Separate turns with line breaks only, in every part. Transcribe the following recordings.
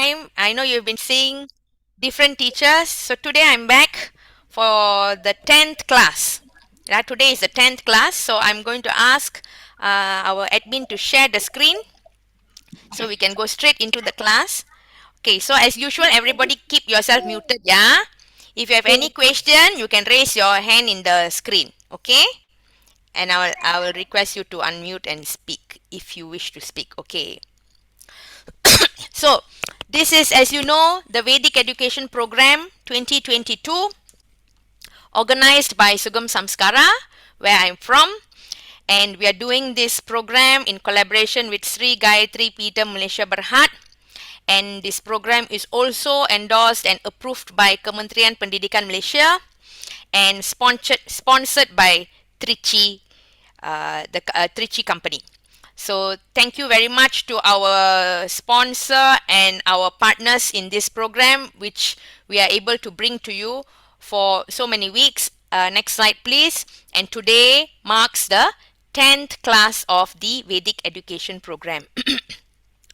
time. I know you've been seeing different teachers. So today I'm back for the 10th class. Yeah, today is the 10th class. So I'm going to ask our admin to share the screen so we can go straight into the class. Okay, so as usual, everybody keep yourself muted. Yeah. If you have any question, you can raise your hand in the screen. Okay. And I will request you to unmute and speak if you wish to speak. Okay. So this is, as you know, the Vedic Education Program 2022, organized by SUGAM Samskara, where I'm from. And we are doing this program in collaboration with Sri Gayatri Peter Malaysia Berhad. And this program is also endorsed and approved by Kementerian Pendidikan Malaysia and sponsored by Trichy, the Trichy company. So thank you very much to our sponsor and our partners in this program, which we are able to bring to you for so many weeks. Next slide, please. And today marks the 10th class of the Vedic Education Program.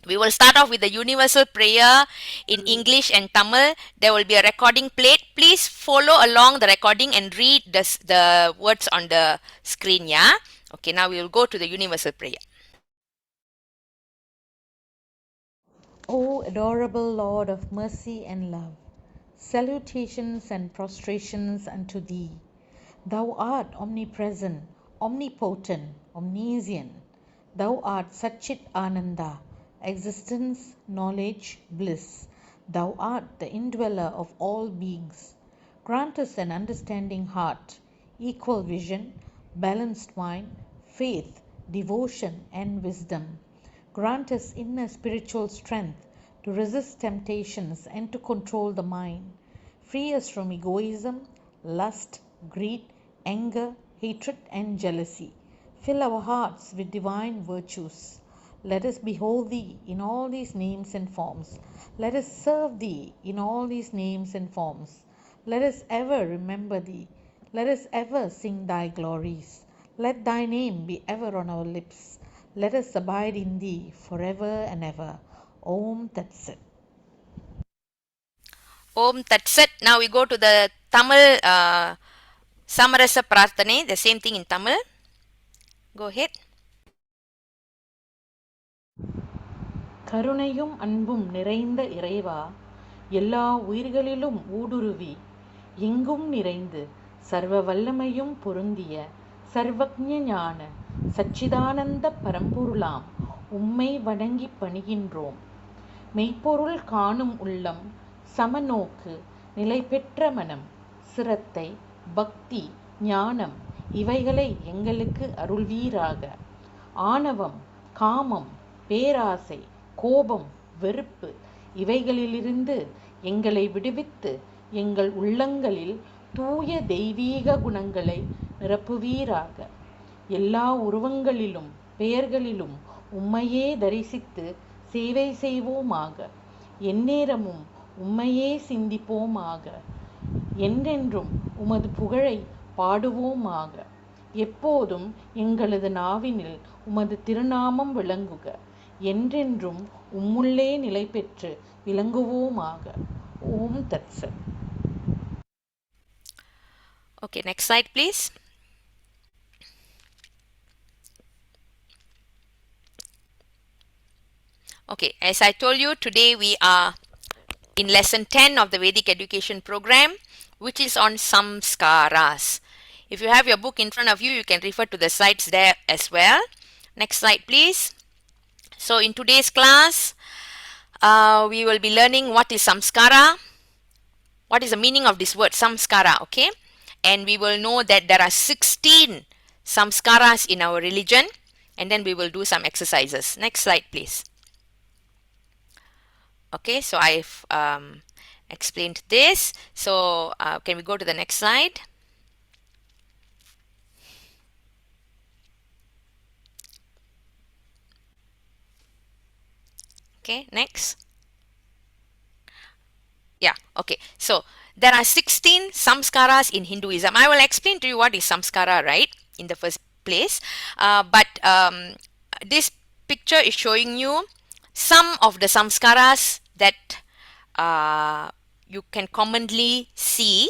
We will start off with the universal prayer in English and Tamil. There will be a recording played. Please follow along the recording and read the words on the screen. Yeah. Okay, now we will go to the universal prayer.
O adorable Lord of mercy and love, salutations and prostrations unto Thee. Thou art omnipresent, omnipotent, omniscient. Thou art Satchit Ananda, existence, knowledge, bliss. Thou art the indweller of all beings. Grant us an understanding heart, equal vision, balanced mind, faith, devotion, and wisdom. Grant us inner spiritual strength to resist temptations and to control the mind. Free us from egoism, lust, greed, anger, hatred, and jealousy. Fill our hearts with divine virtues. Let us behold Thee in all these names and forms. Let us serve Thee in all these names and forms. Let us ever remember Thee. Let us ever sing Thy glories. Let Thy name be ever on our lips. Let us abide in Thee forever and ever. Om Tat Sat.
Om Tat Sat. Now we go to the Tamil Samarasa Prarthane, the same thing in Tamil. Go ahead.
கருணையும் அன்பும் நிறைந்த இறைவா, எல்லா உயிர்களிலும் ஊடுருவி எங்கும் நிறைந்து சர்வ வல்லமையும் பொருந்திய சர்வக்ஞ ஞான சச்சிதானந்த பரம்பொருளாம் உம்மை வணங்கி பணிகின்றோம். மெய்ப்பொருள் காணும் உள்ளம், சமநோக்கு, நிலை பெற்ற மனம், சிரத்தை, பக்தி, ஞானம் இவைகளை எங்களுக்கு அருள்வீராக. ஆணவம், காமம், பேராசை, கோபம், வெறுப்பு இவைகளிலிருந்து எங்களை விடுவித்து எங்கள் உள்ளங்களில் தூய தெய்வீக குணங்களை நிரப்புவீராக. எல்லா உருவங்களிலும் பெயர்களிலும் உம்மையே தரிசித்து சேவை செய்வோமாக. எந்நேரமும் உம்மையே சிந்திப்போமாக. என்றென்றும் உமது புகழை பாடுவோமாக. எப்போதும் எங்களது நாவினில் உமது திருநாமம் விளங்குக. என்றென்றும் உம்முள்ளே நிலை பெற்று விளங்குவோமாக. ஓம் தத் சத்.
Okay, next slide, please. Okay, as I told you, today we are in lesson 10 of the Vedic Education Program, which is on Samskaras. If you have your book in front of you, you can refer to the slides there as well. Next slide, please. So in today's class, we will be learning what is Samskara, what is the meaning of this word Samskara, okay? And we will know that there are 16 Samskaras in our religion, and then we will do some exercises. Next slide, please. Okay, so I've explained this. So can we go to the next slide? Okay, next. Yeah, okay. So there are 16 samskaras in Hinduism. I will explain to you what is samskara, right, in the first place. But this picture is showing you some of the samskaras that uh, you can commonly see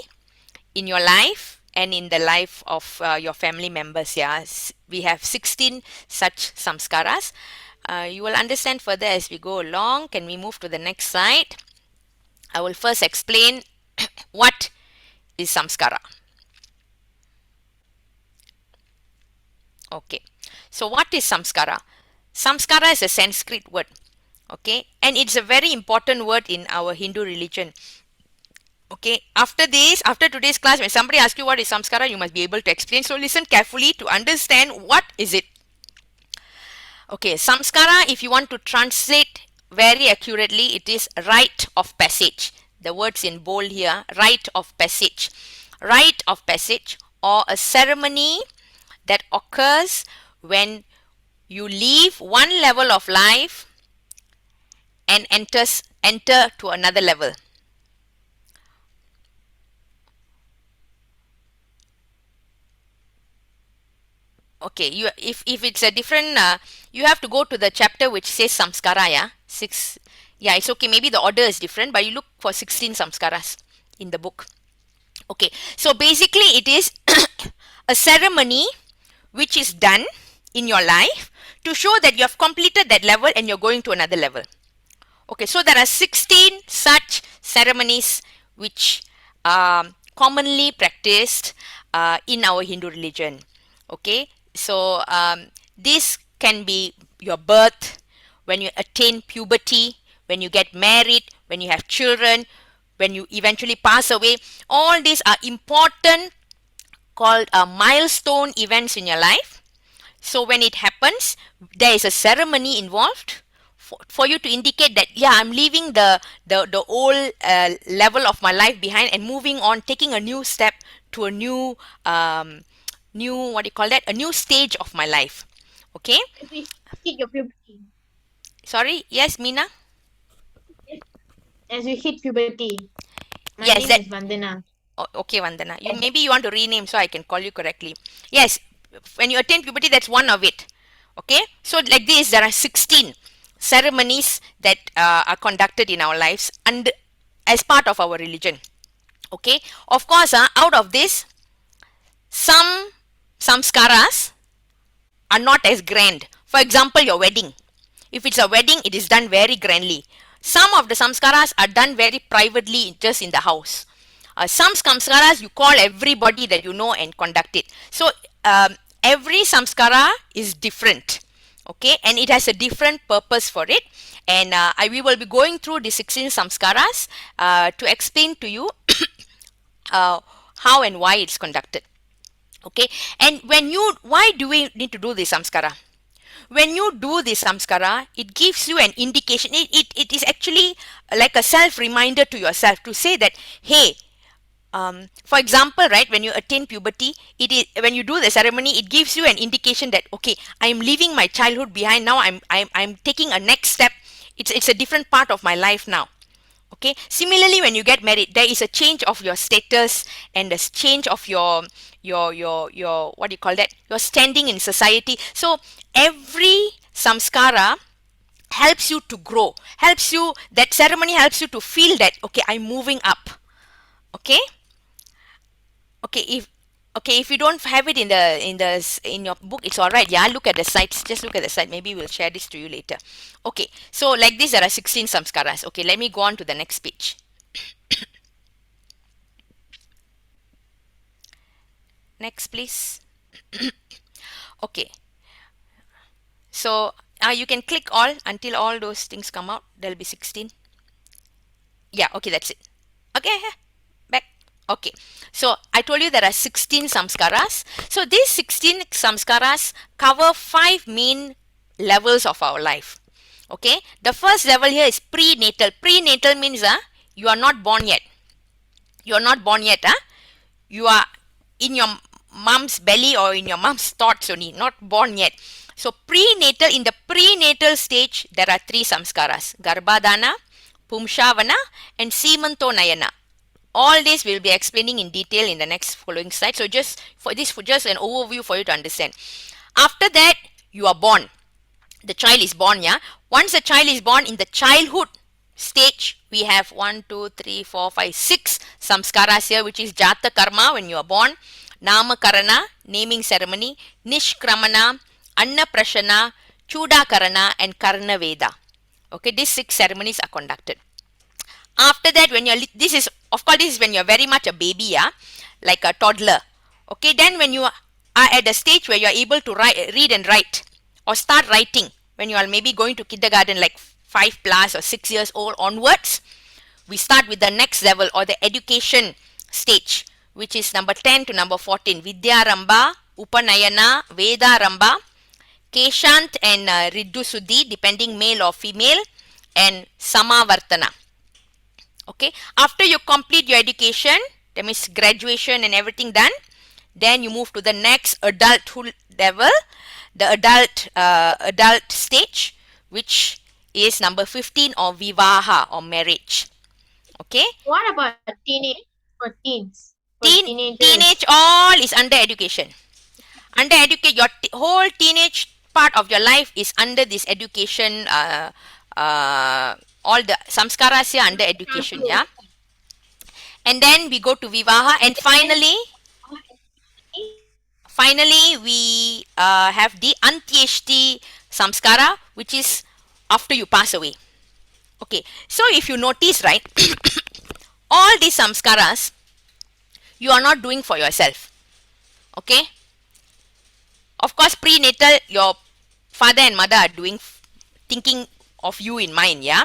in your life and in the life of your family members. Yeah, we have 16 such samskaras. You will understand further as we go along. Can we move to the next slide? I will first explain what is samskara. Okay, so what is samskara? Samskara is a Sanskrit word, okay, and it's a very important word in our Hindu religion. Okay, after today's class, when somebody asks you what is samskara, you must be able to explain. So listen carefully to understand what is it. Okay, samskara, if you want to translate very accurately, it is rite of passage. The words in bold here, rite of passage. Rite of passage, or a ceremony that occurs when you leave one level of life and enter to another level. Okay, if it's a different, you have to go to the chapter which says samskara. Yeah, six. Yeah, it's okay. Maybe the order is different, but you look for 16 samskaras in the book. Okay, so basically it is a ceremony which is done in your life to show that you have completed that level and you're going to another level. Okay, so there are 16 such ceremonies which are commonly practiced in our Hindu religion. Okay, so this can be your birth, when you attain puberty, when you get married, when you have children, when you eventually pass away. All these are important, called milestone events in your life. So when it happens, there is a ceremony involved for you to indicate that, yeah, I'm leaving the old level of my life behind and moving on, taking a new step to a new, what do you call that, a new stage of my life. Okay,
As we hit your puberty.
sorry, yes, Mina.
As you hit puberty. My
Yes,
name
that.
is Vandana.
Okay, Vandana. You want to rename so I can call you correctly. Yes, when you attain puberty, that's one of it. Okay, so like this, there are 16 ceremonies that are conducted in our lives and as part of our religion. Okay, of course, out of this, some samskaras are not as grand. For example, your wedding. If it's a wedding, it is done very grandly. Some of the samskaras are done very privately, just in the house. Some samskaras you call everybody that you know and conduct it. So every samskara is different, okay, and it has a different purpose for it. And we will be going through the 16 samskaras to explain to you uh, how and why it's conducted. Okay, and why do we need to do this samskara? When you do this samskara, it gives you an indication. It is actually like a self reminder to yourself to say that, hey, for example, right, when you attain puberty, it is when you do the ceremony, it gives you an indication that, okay, I'm leaving my childhood behind now. I'm taking a next step. It's a different part of my life now. Okay, similarly, when you get married, there is a change of your status and a change of your what do you call that, your standing in society. So every samskara helps you to grow, helps you, that ceremony helps you to feel that, okay, I'm moving up. Okay, okay, if you don't have it in your book, it's all right. Yeah, look at the sites, just look at the site. Maybe we'll share this to you later. Okay, so like this, there are 16 samskaras. Okay, let me go on to the next page. Next, please. Okay, so you can click all until all those things come out. There'll be 16. Yeah, okay, that's it. Okay, back. Okay, so I told you there are 16 samskaras. So these 16 samskaras cover 5 main levels of our life. Okay, the first level here is prenatal. Prenatal means you are not born yet. You are not born yet. You are in your mom's belly or in your mom's thoughts only, not born yet. So prenatal, in the prenatal stage, there are 3 samskaras: Garbhadana, Pumshavana, and Semantonayana. All this we'll be explaining in detail in the next following slide. So just for this, for just an overview for you to understand. After that, you are born. The child is born, yeah. Once the child is born, in the childhood, stage, we have 6 samskaras here, which is Jata Karma when you are born, Namakarana, naming ceremony, Nishkramana, Annaprashana, Chudakarana, and Karna Veda. Okay, these 6 ceremonies are conducted. After that, when you're, this is, of course, this is when you're very much a baby, yeah, like a toddler. Okay, then when you are at the stage where you're able to read and write, or start writing, when you are maybe going to kindergarten, like 5 plus or 6 years old onwards, we start with the next level or the education stage, which is number 10 to number 14, Vidyaramba, Upanayana, Vedaramba, Keshant and Riddu Suddhi, depending male or female, and Samavartana. Okay, after you complete your education, that means graduation and everything done, then you move to the next adulthood level, the adult stage, which is number 15, or Vivaha, or marriage. Okay,
What about teenage or teens? For
teenage
teenagers.
all is under education. Under educate, your whole teenage part of your life is under this education. All the samskaras here under education,
Okay.
yeah. And then we go to Vivaha, and finally we have the Antyeshti samskara, which is after you pass away. Okay, so if you notice, right, all these samskaras you are not doing for yourself. Okay, of course, prenatal, your father and mother are doing, thinking of you in mind, yeah.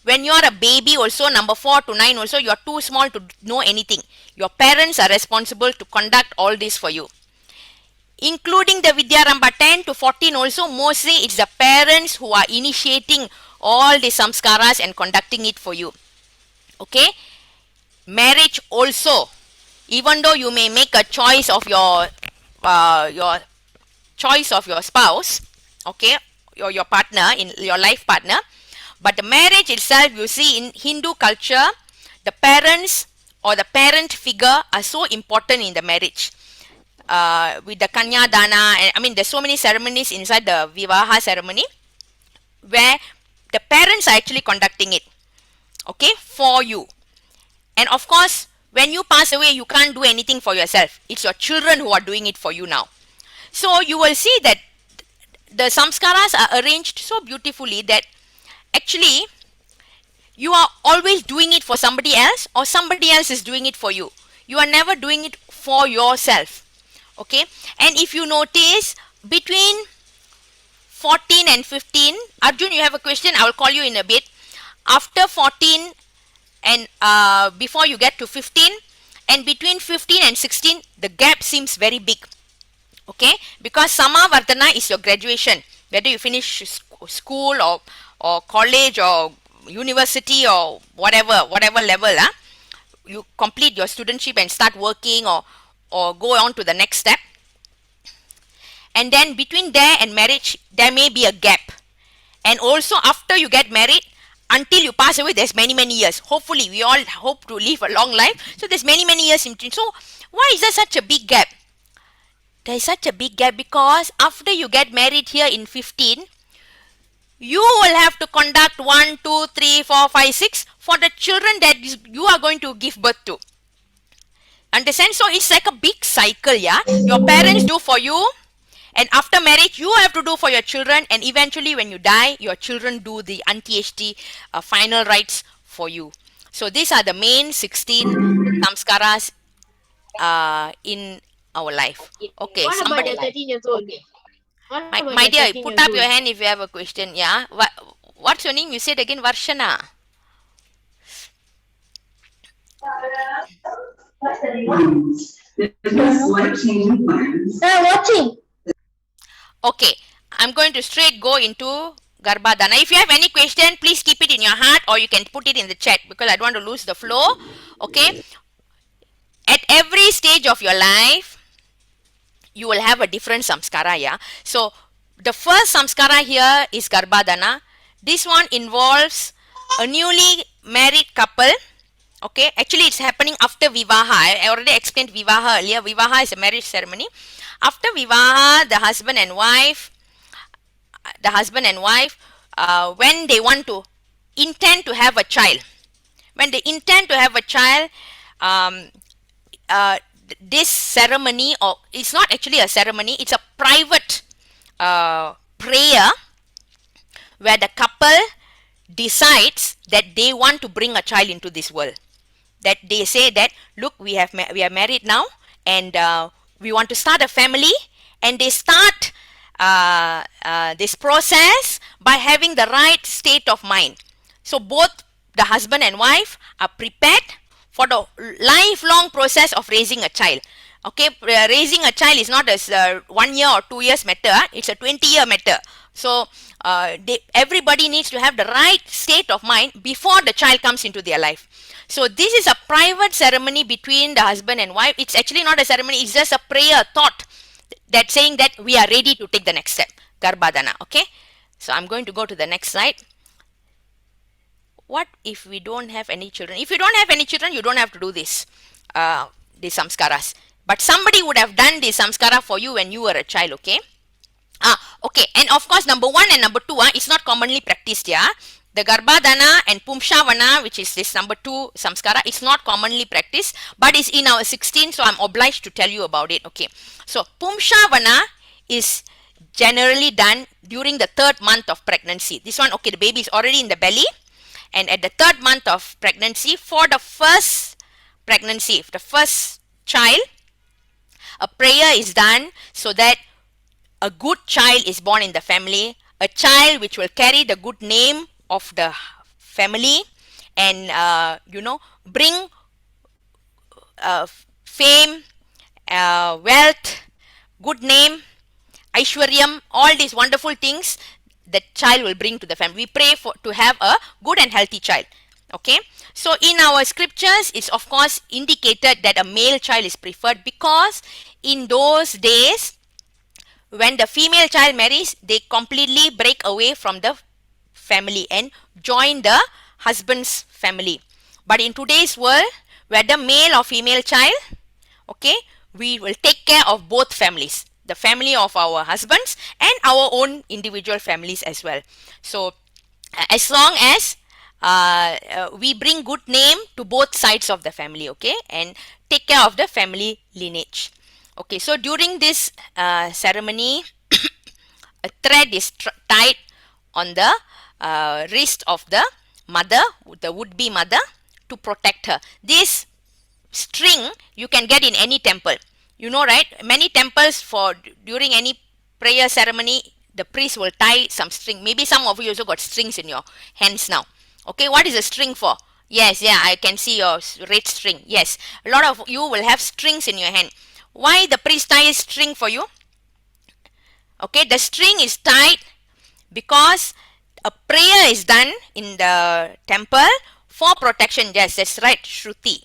When you are a baby also, number 4 to 9 also, you are too small to know anything. Your parents are responsible to conduct all this for you, including the Vidyaramba 10 to 14 also. Mostly it's the parents who are initiating all the samskaras and conducting it for you. Okay, marriage also, even though you may make a choice of your choice of your spouse, okay, your partner, in your life partner, but the marriage itself, you see, in Hindu culture, the parents or the parent figure are so important in the marriage. With the Kanya Dana, and I mean, there's so many ceremonies inside the Vivaha ceremony where the parents are actually conducting it, okay, for you. And of course, when you pass away, you can't do anything for yourself. It's your children who are doing it for you now. So you will see that the samskaras are arranged so beautifully that actually you are always doing it for somebody else, or somebody else is doing it for you. You are never doing it for yourself. Okay, and if you notice, between 14 and 15, Arjun, you have a question, I will call you in a bit. After 14 and before you get to 15, and between 15 and 16, the gap seems very big. Okay, because Samavardhana is your graduation, whether you finish school or college or university or whatever level, you complete your studentship and start working, or go on to the next step. And then between there and marriage, there may be a gap. And also after you get married, until you pass away, there's many years. Hopefully we all hope to live a long life, so there's many years in between. So why is there such a big gap? There is such a big gap because after you get married here in 15, you will have to conduct 1, 2, 3, 4, 5, 6 for the children that you are going to give birth to. Understand? So it's like a big cycle, yeah. Your parents do for you, and after marriage, you have to do for your children, and eventually, when you die, your children do the anti-HT final rites for you. So these are the main 16 samskaras in our life. Okay,
What about
somebody,
the 13 years old? What about
my
the
dear,
13
put
years
up your
old?
hand if you have a question. Yeah, what's your name? You said again, Varshana.
Watching.
Okay, I'm going to straight go into Garbhadana. If you have any question, please keep it in your heart, or you can put it in the chat, because I don't want to lose the flow. Okay, at every stage of your life, you will have a different samskara, yeah. So the first samskara here is Garbhadana. This one involves a newly married couple. Okay, actually it's happening after Vivaha. I already explained Vivaha earlier. Vivaha is a marriage ceremony. After Vivaha, the husband and wife, when they want to intend to have a child, when they intend to have a child, um, this ceremony, or it's not actually a ceremony, it's a private prayer where the couple decides that they want to bring a child into this world. That they say that, look, we are married now, and we want to start a family, and they start this process by having the right state of mind. So both the husband and wife are prepared for the lifelong process of raising a child. Okay, raising a child is not as 1 year or 2 years matter, it's a 20-year matter. So everybody needs to have the right state of mind before the child comes into their life. So this is a private ceremony between the husband and wife. It's actually not a ceremony, it's just a prayer thought that saying that we are ready to take the next step, garbhadana. Okay, so I'm going to go to the next slide. What if we don't have any children? If you don't have any children, you don't have to do these samskaras, but somebody would have done this samskara for you when you were a child. Okay. Okay, and of course, number 1 and number 2, it's not commonly practiced. Yeah, the Garbhadana and Pumshavana, which is this number 2 samskara, it's not commonly practiced, but it's in our 16, so I'm obliged to tell you about it. Okay, so Pumshavana is generally done during the 3rd month of pregnancy. This one, okay, the baby is already in the belly, and at the 3rd month of pregnancy, for the first pregnancy, the first child, a prayer is done so that a good child is born in the family, a child which will carry the good name of the family, and bring fame, wealth, good name, Aishwaryam, all these wonderful things the child will bring to the family. We pray for to have a good and healthy child. Okay, so in our scriptures, it's of course indicated that a male child is preferred, because in those days, when the female child marries, they completely break away from the family and join the husband's family. But in today's world, whether male or female child, okay, we will take care of both families, the family of our husbands and our own individual families as well. So as long as we bring good name to both sides of the family, okay, and take care of the family lineage. Okay, so during this ceremony, a thread is tied on the wrist of the mother, the would-be mother, to protect her. This string you can get in any temple. You know, right? Many temples, for during any prayer ceremony, the priest will tie some string. Maybe some of you also got strings in your hands now. Okay, what is a string for? Yes, yeah, I can see your red string. Yes, a lot of you will have strings in your hand. Why the priest ties string for you? Okay, the string is tied because a prayer is done in the temple for protection. Yes, that's right, Shruti.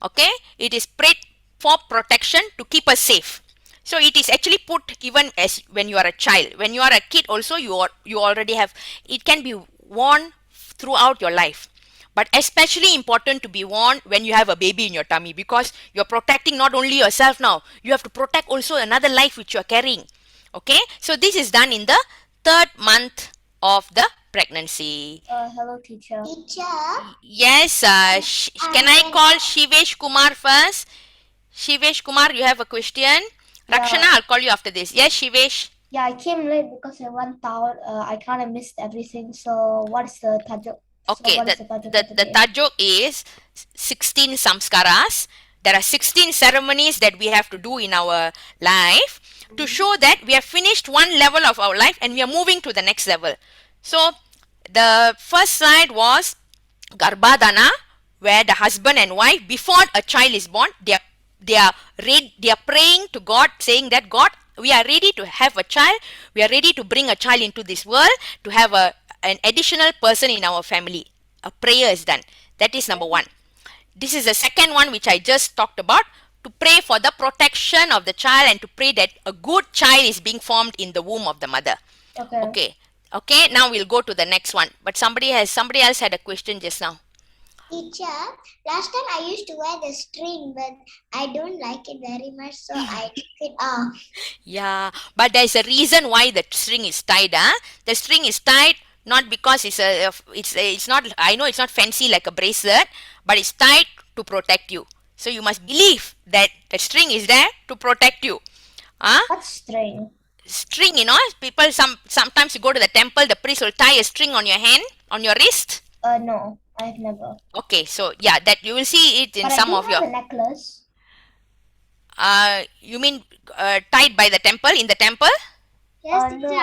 Okay, it is prayed for protection to keep us safe. So it is actually put even as when you are a child. When you are a kid also, you already have, it can be worn throughout your life. But especially important to be worn when you have a baby in your tummy, because you're protecting not only yourself now, you have to protect also another life which you're carrying. Okay, so this is done in the 3rd month of the pregnancy.
Hello, teacher.
Yes, can I call Shivesh Kumar first? Shivesh Kumar, you have a question? Rakshana, I'll call you after this. Yes, Shivesh.
Yeah, I came late because I went out. I kind of missed everything. So, what is the tajuk?
Okay,
So
the tajuk is 16 samskaras. There are 16 ceremonies that we have to do in our life to show that we have finished one level of our life and we are moving to the next level. So the first slide was Garbhadana, where the husband and wife, before a child is born, they are praying to God, saying that God, we are ready to have a child, we are ready to bring a child into this world, to have an additional person in our family. A prayer is done. That is number 1. This is the second one which I just talked about, to pray for the protection of the child and to pray that a good child is being formed in the womb of the mother. Okay, now we'll go to the next one. But somebody else had a question just now.
Teacher, last time I used to wear the string, but I don't like it very much, so I took it off.
Yeah, but there's a reason why the string is tied. The string is tied not because it's not, I know it's not fancy like a bracelet, but it's tied to protect you. So you must believe that the string is there to protect you.
What string?
String, people, sometimes you go to the temple, the priest will tie a string on your hand, on your wrist.
No, I've never.
Okay, so yeah, that you will see it in
But
some
I do
of your
have a necklace.
you mean tied by the temple, in the temple?
Yes,
No,
teacher,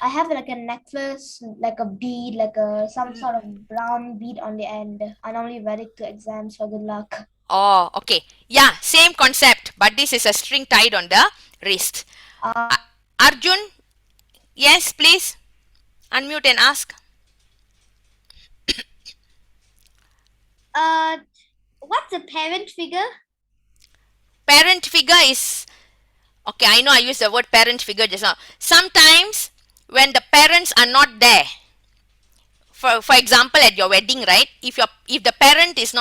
I have like a necklace, like a bead, like a some sort of brown bead on the end. I normally wear it to exams for good luck.
Oh, okay. Yeah, same concept, but this is a string tied on the wrist.
Uh,
Arjun, yes, please unmute and ask.
what's a parent figure?
Parent figure is, okay, I know I used the word parent figure just now. Sometimes when the parents are not there, for example at your wedding, right, if the parents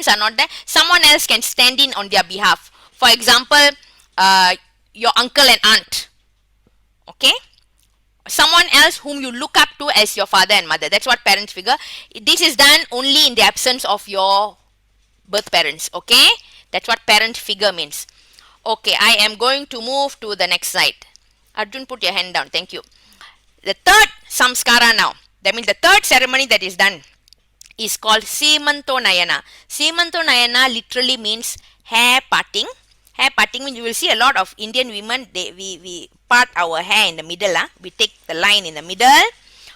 are not there, someone else can stand in on their behalf. For example, your uncle and aunt, okay, someone else whom you look up to as your father and mother. That's what parent figure. This is done only in the absence of your birth parents, okay. That's what parent figure means. Okay, I am going to move to the next slide. Arjun, put your hand down. Thank you. The third samskara now, that means the third ceremony that is done, is called Semanto Nayana. Semanto Nayana literally means hair parting. Hair parting means you will see a lot of Indian women, we part our hair in the middle. We take the line in the middle,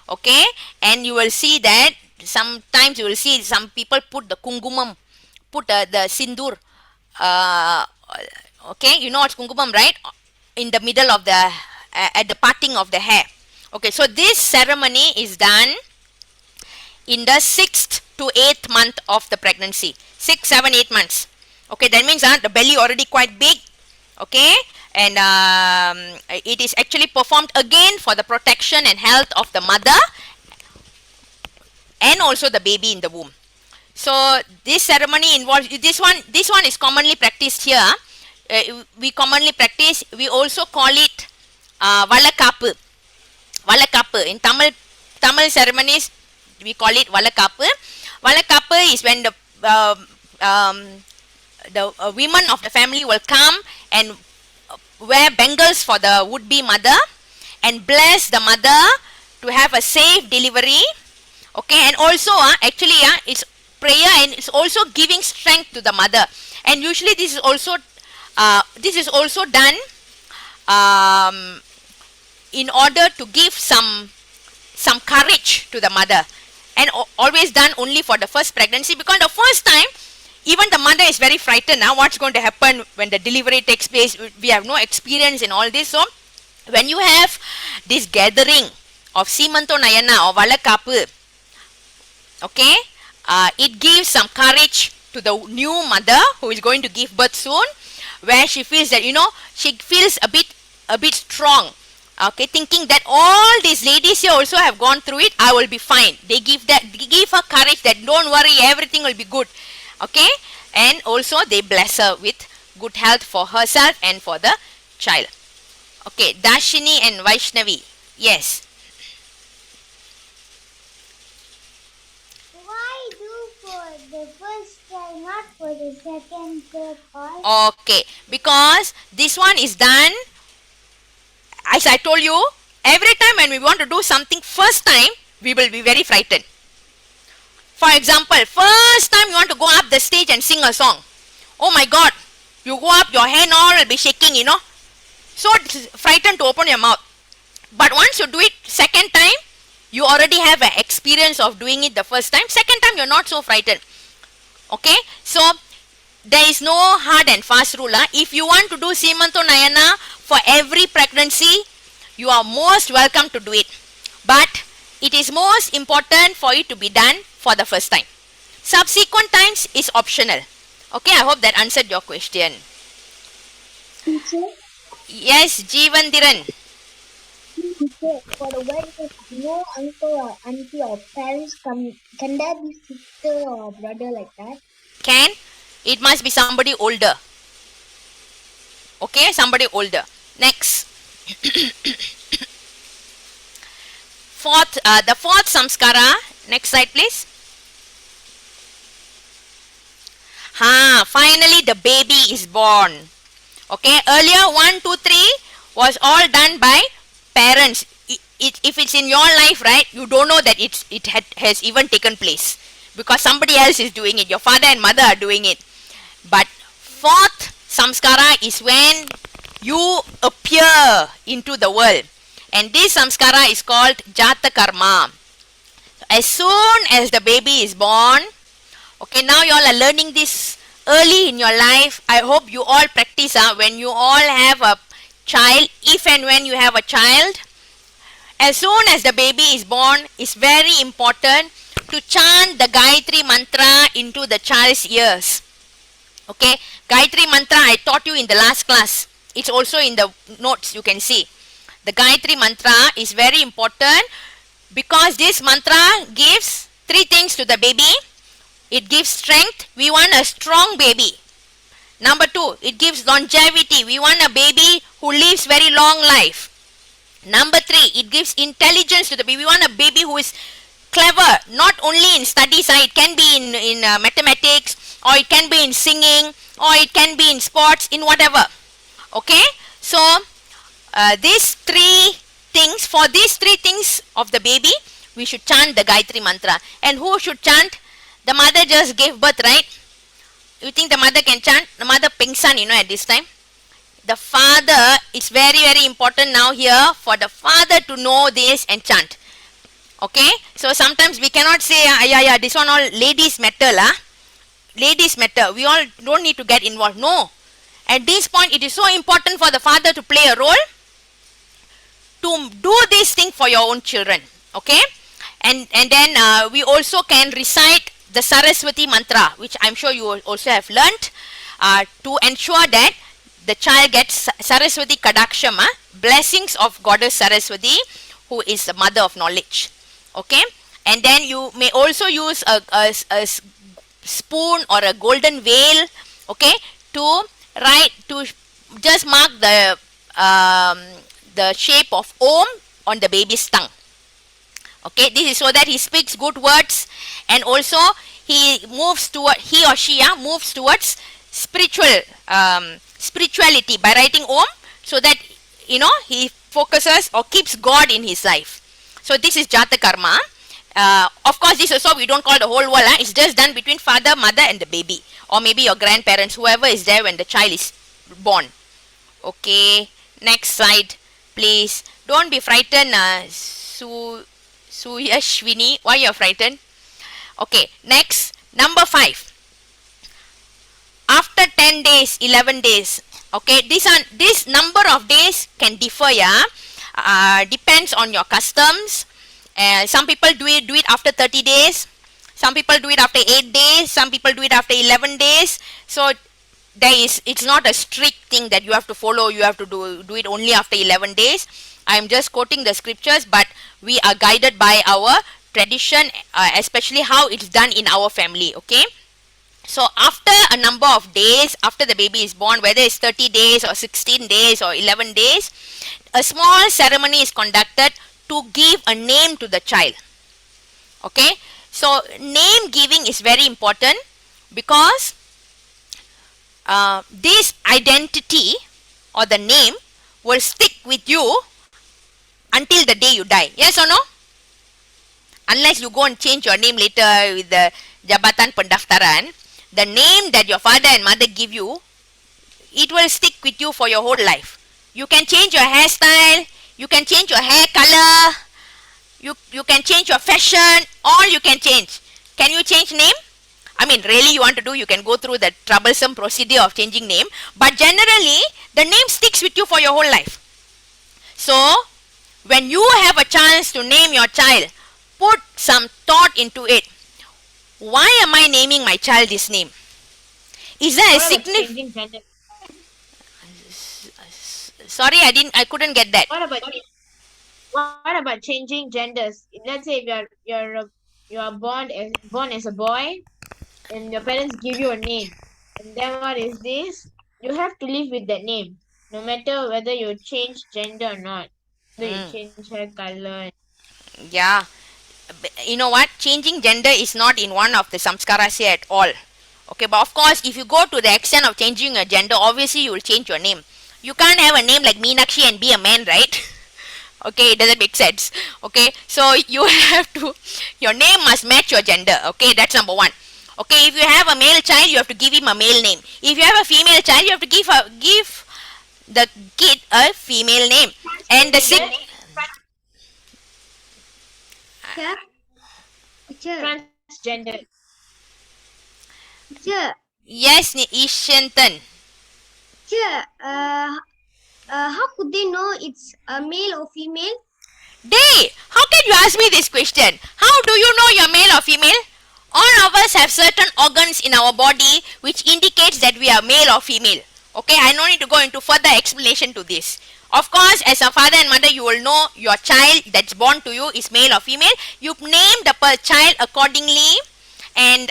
okay, and you will see that sometimes you will see some people put the kungumam, put the sindur, okay, you know what's kungumam, right, in the middle of the at the parting of the hair. Okay, so this ceremony is done in the 6th to 8th month of the pregnancy. 6, 7, 8 months. Okay, that means the belly already quite big. Okay, and it is actually performed again for the protection and health of the mother and also the baby in the womb. So this ceremony involves this one. This one is commonly practiced here. We commonly practice. We also call it valakapu. Valakapu in Tamil ceremonies, we call it valakapu. Valakapu is when the women of the family will come and wear bangles for the would-be mother and bless the mother to have a safe delivery. Okay, and also actually it's prayer and it's also giving strength to the mother. And usually this is also done in order to give some courage to the mother, and always done only for the first pregnancy, because the first time even the mother is very frightened now what's going to happen when the delivery takes place. We have no experience in all this. So when you have this gathering of Simanto Nayana or Valakapu, okay, it gives some courage to the new mother who is going to give birth soon, where she feels that she feels a bit strong. Okay, thinking that all these ladies here also have gone through it, I will be fine. They give her courage that don't worry, everything will be good. Okay, and also they bless her with good health for herself and for the child. Okay, Dashini and Vaishnavi, yes.
Why do for the first try, not for the second, third, or?
Okay, because this one is done, as I told you, every time when we want to do something first time, we will be very frightened. For example, first time you want to go up the stage and sing a song. Oh my God, you go up, your hand all will be shaking, So frightened to open your mouth. But once you do it second time, you already have an experience of doing it the first time. Second time, you're not so frightened. Okay, so there is no hard and fast rule. If you want to do Simanto Nayana for every pregnancy, you are most welcome to do it. But it is most important for it to be done for the first time. Subsequent times is optional. Okay, I hope that answered your question.
Teacher,
Yes, Jeevandiran.
teacher, for the wedding, if no uncle or auntie or parents come, can there be sister or brother like that?
Can, it must be somebody older. Okay, somebody older. Next. fourth samskara. Next slide, please. Finally the baby is born. Okay, earlier 1, 2, 3 was all done by parents. If it's in your life, right, you don't know that has even taken place because somebody else is doing it. Your father and mother are doing it. But fourth samskara is when you appear into the world, and this samskara is called jata karma. As soon as the baby is born, okay, now you all are learning this early in your life. I hope you all practice when you all have a child. If and when you have a child, as soon as the baby is born, it's very important to chant the Gayatri mantra into the child's ears. Okay, Gayatri mantra I taught you in the last class. It's also in the notes, you can see. The Gayatri mantra is very important because this mantra gives three things to the baby. It gives strength. We want a strong baby. Number 2, it gives longevity. We want a baby who lives very long life. Number 3, it gives intelligence to the baby. We want a baby who is clever, not only in studies. It can be in mathematics, or it can be in singing, or it can be in sports, in whatever. Okay, so these three things of the baby, we should chant the Gayatri mantra. And who should chant? The mother just gave birth, right? You think the mother can chant? The mother pingsan, at this time. The father, it's very, very important now here for the father to know this and chant. Okay, so sometimes we cannot say, this one all ladies matter, ladies matter. We all don't need to get involved. No. At this point, it is so important for the father to play a role to do this thing for your own children. Okay, and then we also can recite the Saraswati mantra, which I'm sure you also have learnt, to ensure that the child gets Saraswati Kadaksham, blessings of Goddess Saraswati, who is the mother of knowledge. Okay, and then you may also use a spoon or a golden veil, okay, to just mark the shape of Om on the baby's tongue. Okay, this is so that he speaks good words, and also he or she moves towards spirituality by writing Om, so that he focuses or keeps God in his life. So this is Jata Karma. Of course, this also we don't call the whole world. It's just done between father, mother, and the baby, or maybe your grandparents, whoever is there when the child is born. Okay, next slide, please. Don't be frightened, Suyashwini. Why you're frightened? Okay, next, number 5. After 10 days, 11 days. Okay, this number of days can differ, depends on your customs. Some people do it after 30 days. Some people do it after 8 days. Some people do it after 11 days. So it's not a strict thing that you have to follow. You have to do it only after 11 days. I am just quoting the scriptures, but we are guided by our tradition, especially how it's done in our family. Okay, so after a number of days after the baby is born, whether it's 30 days or 16 days or 11 days, a small ceremony is conducted to give a name to the child. Okay, so name giving is very important because this identity or the name will stick with you until the day you die. Yes or no? Unless you go and change your name later with the Jabatan Pendaftaran, the name that your father and mother give you, it will stick with you for your whole life. You can change your hairstyle, you can change your hair color, you can change your fashion, all you can change. Can you change name? I mean, really you want to do, you can go through the troublesome procedure of changing name, but generally the name sticks with you for your whole life. So when you have a chance to name your child, put some thought into it. Why am I naming my child this name? Is there a significant? Sorry, I couldn't get that.
What about changing genders? Let's say if you are born as a boy, and your parents give you a name, and then what is this? You have to live with that name, no matter whether you change gender or not. Whether you change hair color.
Yeah. You know what? Changing gender is not in one of the samskaras here at all. Okay, but of course, if you go to the extent of changing your gender, obviously you will change your name. You can't have a name like Meenakshi and be a man, right? Okay, it doesn't make sense. Okay, so you have to, your name must match your gender. Okay, that's number one. Okay, if you have a male child, you have to give him a male name. If you have a female child, you have to give the kid a female name. And the sick.
Teacher, teacher,
Transgender.
teacher,
Yes, Ishantan.
teacher. How could they know it's a male or female?
Day, how can you ask me this question? How do you know you're male or female? All of us have certain organs in our body which indicates that we are male or female. Okay, I don't need to go into further explanation to this. Of course, as a father and mother, you will know your child that's born to you is male or female. You name the child accordingly and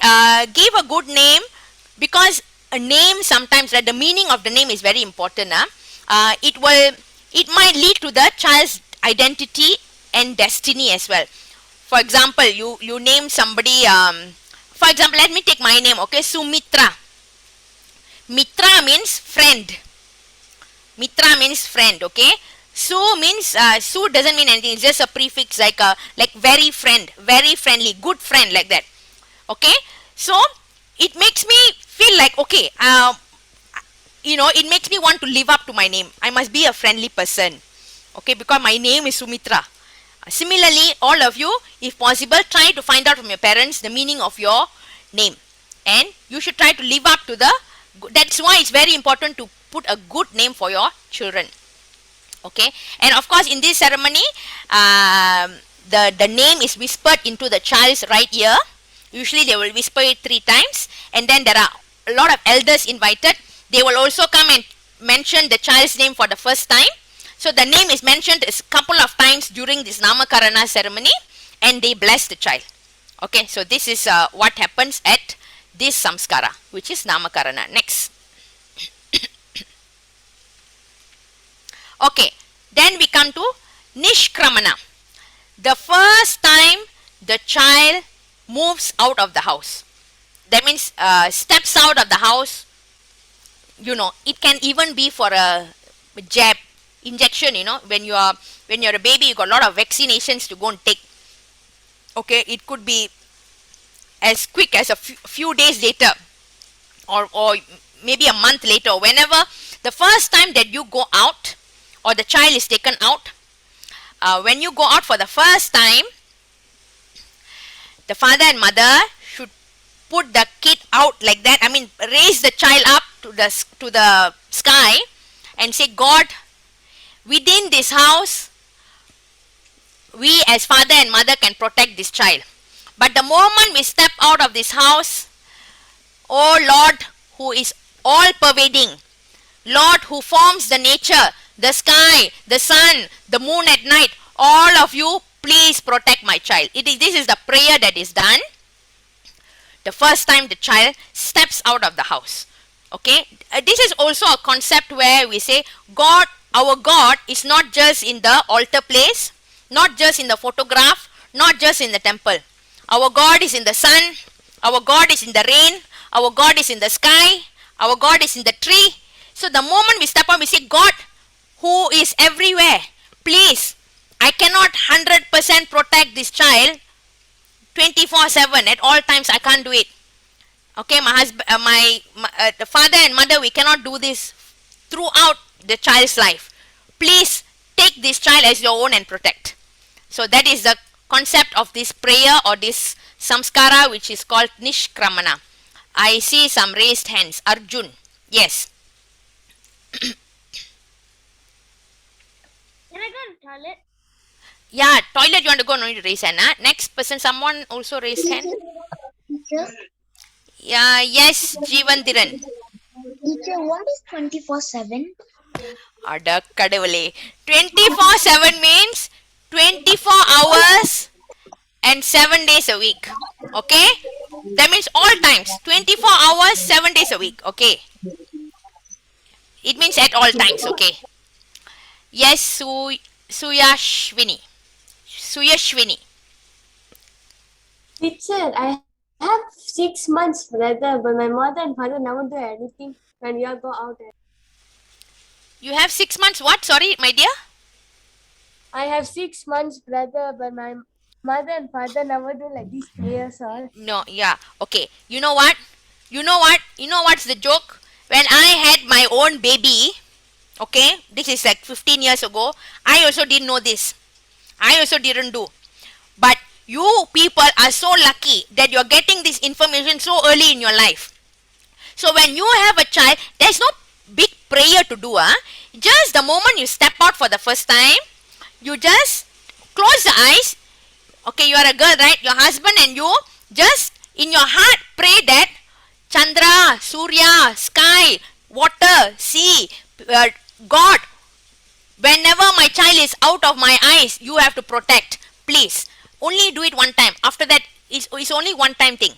give a good name, because a name sometimes, right, the meaning of the name is very important. It might lead to the child's identity and destiny as well. For example, you name somebody, for example, let me take my name, okay, Sumitra. Mitra means friend. Mitra means friend, okay. Su means, Su doesn't mean anything, it's just a prefix, like very friend, very friendly, good friend, like that. Okay, so it makes me feel like, okay, it makes me want to live up to my name. I must be a friendly person, okay, because my name is Sumitra. Similarly, all of you, if possible, try to find out from your parents the meaning of your name, and you should try to live up to the. That's why it's very important to put a good name for your children. Okay, and of course, in this ceremony, the name is whispered into the child's right ear. Usually, they will whisper it 3 times, and then there are a lot of elders invited. They will also come and mention the child's name for the first time. So the name is mentioned a couple of times during this Namakarana ceremony, and they bless the child. Okay, so this is what happens at this samskara, which is Namakarana. Next. Okay, then we come to Nishkramana. The first time the child moves out of the house. That means steps out of the house. It can even be for a jab, injection. When you're a baby, you got a lot of vaccinations to go and take. Okay, it could be as quick as a few days later, or maybe a month later. Whenever the first time that you go out, or the child is taken out, when you go out for the first time, the father and mother should put the kid out like that. I mean, raise the child up to the sky and say, God, within this house, we as father and mother can protect this child. But the moment we step out of this house, oh Lord, who is all pervading, Lord, who forms the nature, the sky, the sun, the moon at night, all of you, please protect my child. This is the prayer that is done the first time the child steps out of the house. Okay, this is also a concept where we say God, our God is not just in the altar place, not just in the photograph, not just in the temple. Our God is in the sun, our God is in the rain, our God is in the sky, our God is in the tree. So the moment we step out, we say, God, who is everywhere, please, I cannot 100% protect this child 24/7 at all times. I can't do it. Okay, my husband, the father and mother, we cannot do this throughout the child's life. Please take this child as your own and protect. So that is the concept of this prayer or this samskara, which is called Nishkramana. I see some raised hands. Arjun, yes.
Can I go to the toilet?
Yeah, toilet you want to go, no need to raise hand. Huh? Next person, someone also raised hand.
Teacher,
Yeah, yes, Jivandiran.
teacher, what is 24/7?
Ada kadavale. 24/7 means 24 hours and 7 days a week. Okay? That means all times. 24 hours, 7 days a week. Okay? It means at all times. Okay? Yes, Suyashwini. Suyashwini.
Teacher, I have 6 months brother, but my mother and father never do anything when we all go out.
You have 6 months what? Sorry, my dear?
I have 6 months brother, but my mother and father never do like these prayers all.
No, yeah. Okay. You know what? You know what? You know what's the joke? When I had my own baby, okay, this is like 15 years ago, I also didn't know this. I also didn't do. But you people are so lucky that you're getting this information so early in your life. So when you have a child, there's no big prayer to do. Just the moment you step out for the first time, you just close the eyes. Okay, you are a girl, right? Your husband and you just in your heart pray that Chandra, Surya, sky, water, sea, God, whenever my child is out of my eyes, you have to protect. Please. Only do it one time. After that, it's only one time thing.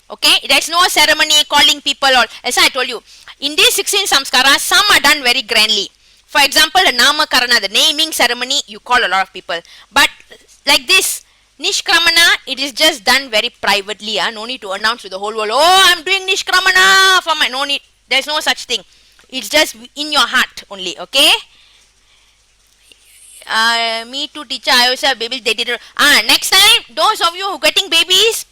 Okay? There's no ceremony calling people or as I told you. In these 16 samskaras, some are done very grandly. For example, the Namakarana, the naming ceremony, you call a lot of people. But like this, Nishkramana, it is just done very privately. No need to announce to the whole world, oh, I'm doing Nishkramana for my, no need. There's no such thing. It's just in your heart only, okay? Me too, teacher. I also have babies. They didn't. Next time, those of you who getting babies,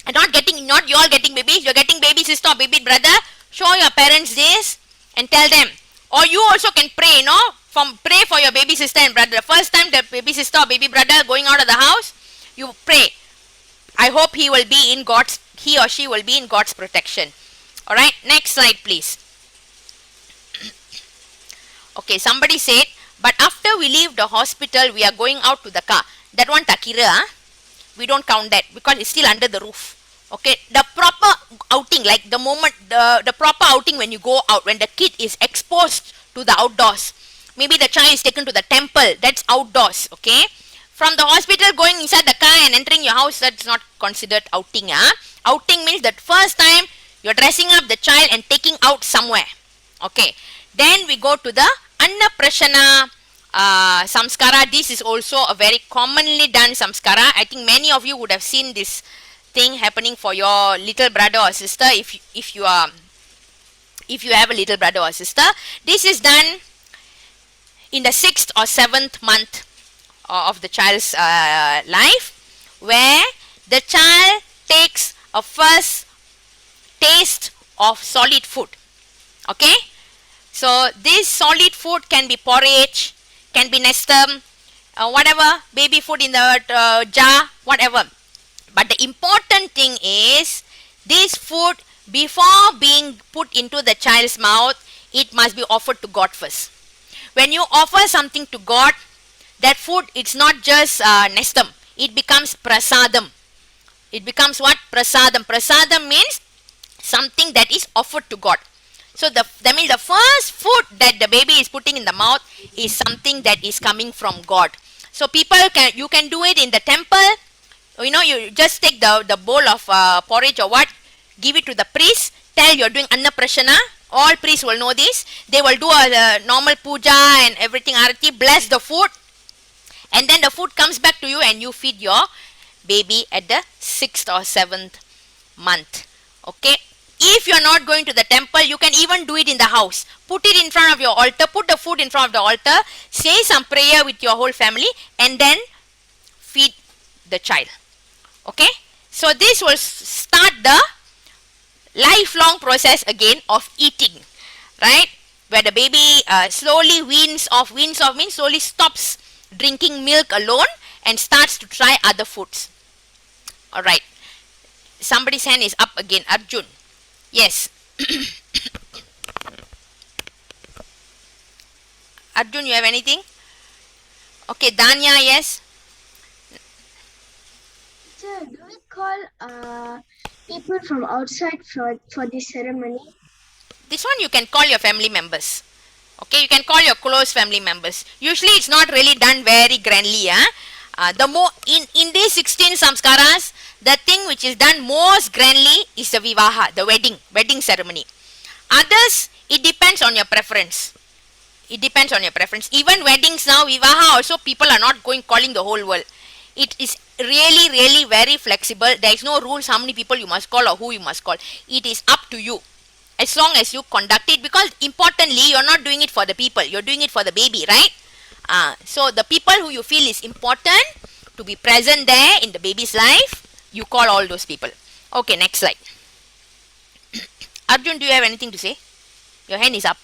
and not you all getting babies. You're getting baby sister or baby brother. Show your parents this and tell them. Or you also can pray. Pray for your baby sister and brother. The first time the baby sister or baby brother going out of the house, you pray. I hope he or she will be in God's protection. All right. Next slide, please. Okay. Somebody said. But after we leave the hospital, we are going out to the car. That one takira, we don't count that because it's still under the roof. Okay, the proper outing, like the moment, the proper outing when you go out, when the kid is exposed to the outdoors. Maybe the child is taken to the temple, that's outdoors, okay. From the hospital going inside the car and entering your house, that's not considered outing. Outing means that first time you're dressing up the child and taking out somewhere. Okay, then we go to the Annaprashana samskara. This is also a very commonly done samskara. I think many of you would have seen this thing happening for your little brother or sister if you have a little brother or sister. This is done in the 6th or 7th month of the child's life, where the child takes a first taste of solid food. Okay, so this solid food can be porridge, can be nestum, whatever, baby food in the jar, whatever. But the important thing is this food, before being put into the child's mouth, it must be offered to God first. When you offer something to God, that food, it's not just nestum, it becomes prasadam. It becomes what? Prasadam. Prasadam means something that is offered to God. So that means the first food that the baby is putting in the mouth is something that is coming from God. So you can do it in the temple. You just take the bowl of porridge or what, give it to the priest, tell you're doing Annaprashana. All priests will know this. They will do a normal puja and everything, arati, bless the food, and then the food comes back to you and you feed your baby at the 6th or 7th month. Okay. If you're not going to the temple, you can even do it in the house. Put it in front of your altar, put the food in front of the altar, say some prayer with your whole family, and then feed the child. Okay, so this will start the lifelong process again of eating, right? Where the baby slowly weans off means slowly stops drinking milk alone and starts to try other foods. All right, somebody's hand is up again. Arjun. Yes. Arjun, you have anything? Okay, Danya, yes.
Sir, do we call people from outside for this ceremony?
This one you can call your family members. Okay, you can call your close family members. Usually it's not really done very grandly. In these 16 samskaras, the thing which is done most grandly is the vivaha, the wedding ceremony. Others, it depends on your preference. It depends on your preference. Even weddings now, vivaha also, people are not calling the whole world. It is really, really very flexible. There is no rules how many people you must call or who you must call. It is up to you, as long as you conduct it, because importantly you're not doing it for the people, you're doing it for the baby, right? So the people who you feel is important to be present there in the baby's life, you call all those people. Okay, next slide. Arjun, do you have anything to say? Your hand is up,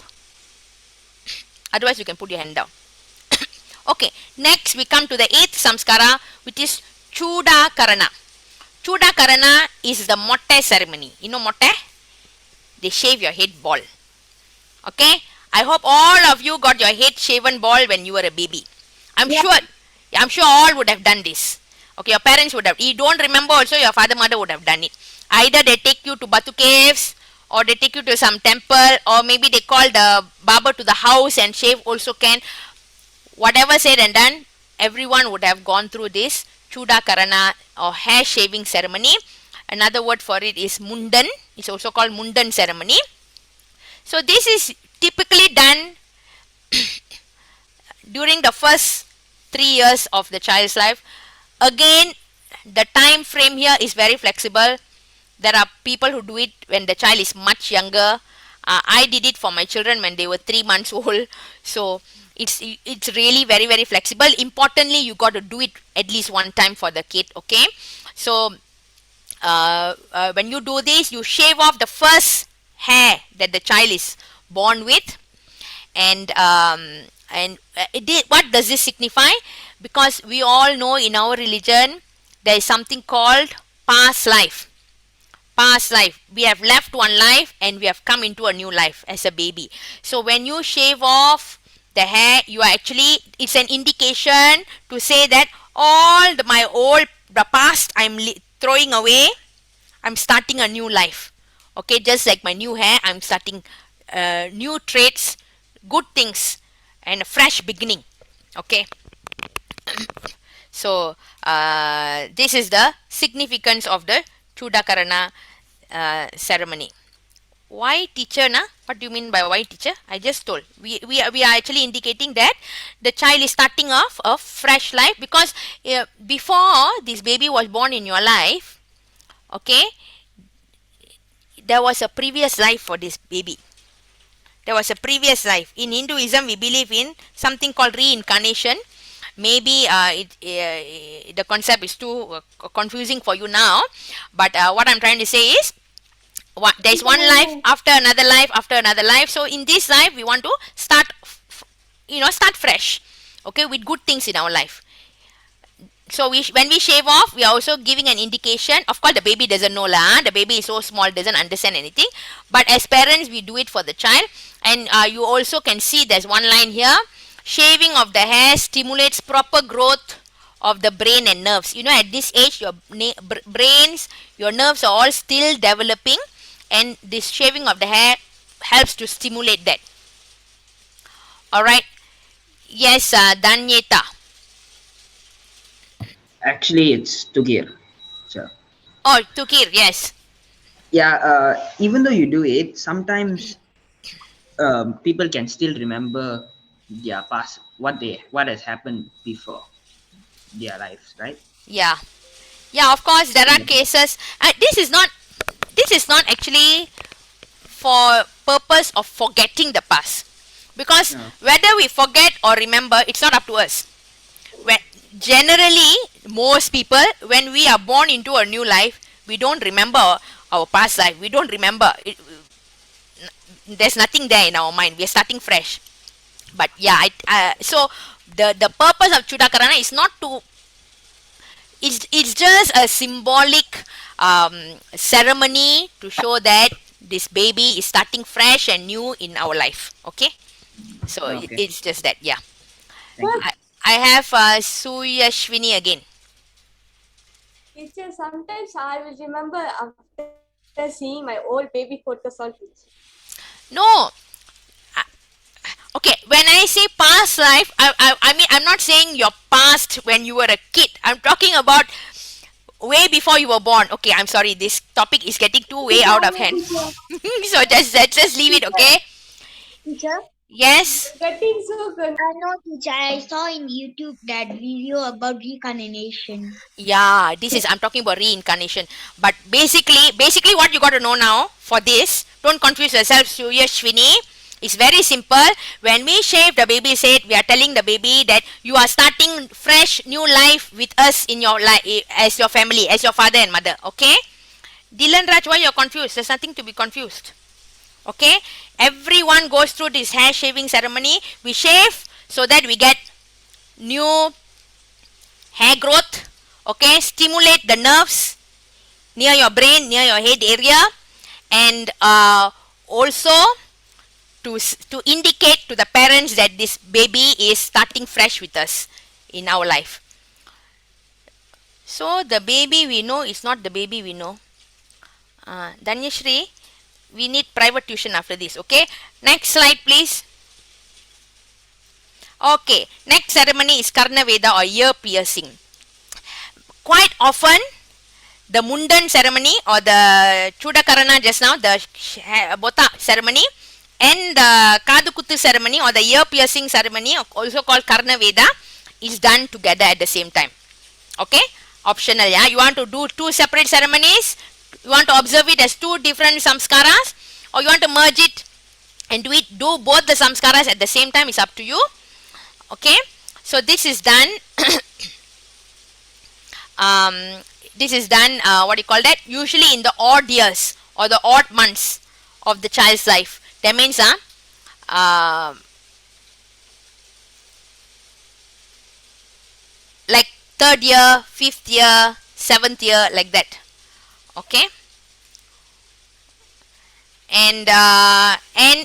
otherwise you can put your hand down. Okay, next we come to the eighth samskara, which is chuda karana. Chuda karana is the motte ceremony. You know motte? They shave your head bald. Okay, I hope all of you got your head shaven bald when you were a baby. I'm
Yeah.
sure, I'm sure all would have done this. Okay, your parents would have. You don't remember also, your father mother would have done it. Either they take you to Batu caves, or they take you to some temple, or maybe they call the barber to the house and shave also can. Whatever said and done, everyone would have gone through this chuda karana or hair shaving ceremony. Another word for it is mundan. It's also called mundan ceremony. So this is typically done during the first 3 years of the child's life. Again, the time frame here is very flexible. There are people who do it when the child is much younger. I did it for my children when they were 3 months old. So it's really very, very flexible. Importantly, you got to do it at least one time for the kid. Okay, so when you do this, you shave off the first hair that the child is born with, and what does this signify? Because we all know in our religion there is something called past life. Past life, we have left one life and we have come into a new life as a baby. So when you shave off the hair, you are actually, it's an indication to say that all my old, the past, I'm throwing away. I'm starting a new life. Okay, just like my new hair, I'm starting new traits, good things, and a fresh beginning. Okay, so this is the significance of the chudakarana ceremony. Why teacher na? What do you mean by why teacher? I just told. We are actually indicating that the child is starting off a fresh life, because before this baby was born in your life, okay, there was a previous life for this baby. There was a previous life. In Hinduism, we believe in something called reincarnation. Maybe the concept is too confusing for you now, but what I'm trying to say is, there is one life after another life after another life. So in this life, we want to start, start fresh, okay, with good things in our life. So when we shave off, we are also giving an indication. Of course, the baby doesn't know lah. The baby is so small, doesn't understand anything. But as parents, we do it for the child. And you also can see there's one line here. Shaving of the hair stimulates proper growth of the brain and nerves. At this age, your brains, your nerves are all still developing, and this shaving of the hair helps to stimulate that. All right. Yes, Danyeta.
Actually, it's Tugir. So
Oh, Tukir, yes.
yeah, even though you do it, sometimes people can still remember their past, what has happened before their lives, right?
Yeah. Yeah, of course, there are cases. This is not actually for purpose of forgetting the past. Because
No.
whether we forget or remember, it's not up to us. When, generally, most people, when we are born into a new life, we don't remember our past life. We don't remember. There's nothing there in our mind. We are starting fresh. But yeah, so the purpose of Chudakarana is not to. It's just a symbolic ceremony to show that this baby is starting fresh and new in our life. Okay, so
Okay.
it's just that. Yeah,
Thank you.
I have Suyashwini again.
Teacher, sometimes I will remember after seeing my old baby photos on teacher.
No. Okay, when I say past life, I mean, I'm not saying your past when you were a kid. I'm talking about way before you were born. Okay, I'm sorry. This topic is getting too way out of hand. So let's just leave it. Okay.
Teacher,
Yes.
Getting so
I know, teacher. I saw in YouTube that video about reincarnation.
Yeah, this is I'm talking about reincarnation. But basically what you got to know now for this, don't confuse yourself, Shwini. It's very simple. When we shave the baby head, we are telling the baby that you are starting fresh new life with us in your life as your family, as your father and mother. Okay, Dylan Raj, why you're confused? There's nothing to be confused. Okay, everyone goes through this hair shaving ceremony. We shave so that we get new hair growth. Okay, stimulate the nerves near your brain, near your head area, and also to indicate to the parents that this baby is starting fresh with us in our life. So the baby we know is not the baby we know. Danyashri, we need private tuition after this. Okay, next slide please. Okay, next ceremony is Karna Veda or ear piercing. Quite often the Mundan ceremony or the Chudakarana just now, the Bota ceremony, and the Kadukuttu ceremony or the ear piercing ceremony, also called Karna Veda, is done together at the same time. Okay, optional. Yeah, you want to do two separate ceremonies, you want to observe it as two different samskaras, or you want to merge it and do both the samskaras at the same time, is up to you. Okay, so this is done. um, this is done, what do you call that, usually in the odd years or the odd months of the child's life. That means like third year, fifth year, seventh year, like that. Okay, and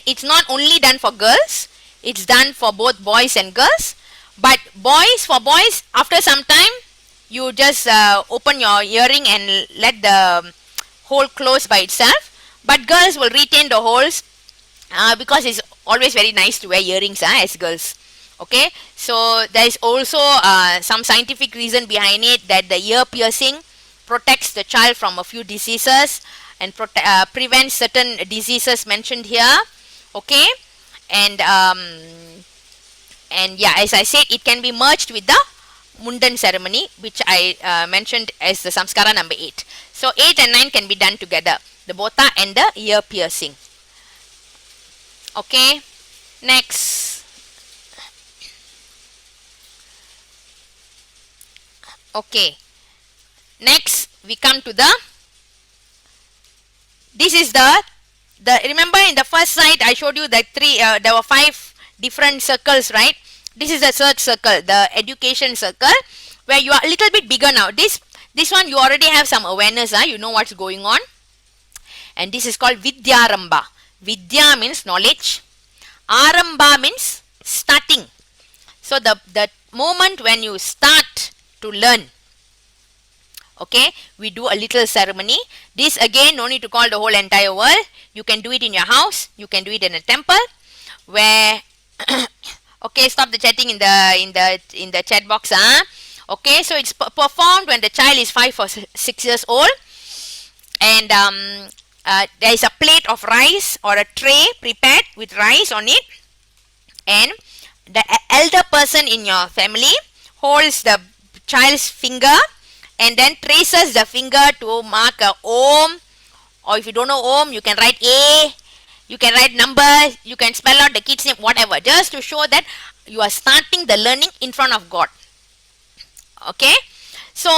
it's not only done for girls, it's done for both boys and girls. But for boys, after some time you just open your earring and let the hole close by itself. But girls will retain the holes, because it's always very nice to wear earrings as girls. Okay, so there is also some scientific reason behind it, that the ear piercing protects the child from a few diseases and prevents certain diseases mentioned here. Okay, and yeah, as I said, it can be merged with the Mundan ceremony, which I mentioned as the Samskara number 8. So 8 and 9 can be done together, the Bota and the ear piercing. Okay, next. Okay, next we come to the, this is the remember in the first slide I showed you that there were 5 different circles, right? This is the search circle, the education circle, where you are a little bit bigger now. This one you already have some awareness, you know what's going on. And this is called Vidyaramba. Vidya means knowledge, Aramba means starting. So the moment when you start to learn, okay, we do a little ceremony. This again, no need to call the whole entire world. You can do it in your house, you can do it in a temple, where okay, stop the chatting in the chat box. Okay, so it's performed when the child is 5 or 6 years old, and there is a plate of rice or a tray prepared with rice on it, and the elder person in your family holds the child's finger and then traces the finger to mark a Om, or if you don't know Om, you can write A, you can write numbers, you can spell out the kid's name, whatever, just to show that you are starting the learning in front of God. Okay, so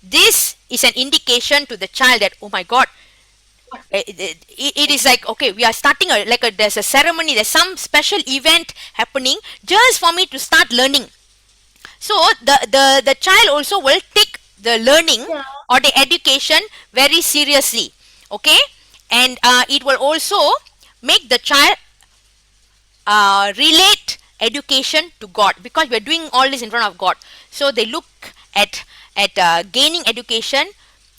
this is an indication to the child that, oh my God, it is like, okay, we are starting there's a ceremony, there's some special event happening just for me to start learning. So the child also will take the learning or the education very seriously. Okay, and it will also make the child relate education to God, because we are doing all this in front of God. So they look at gaining education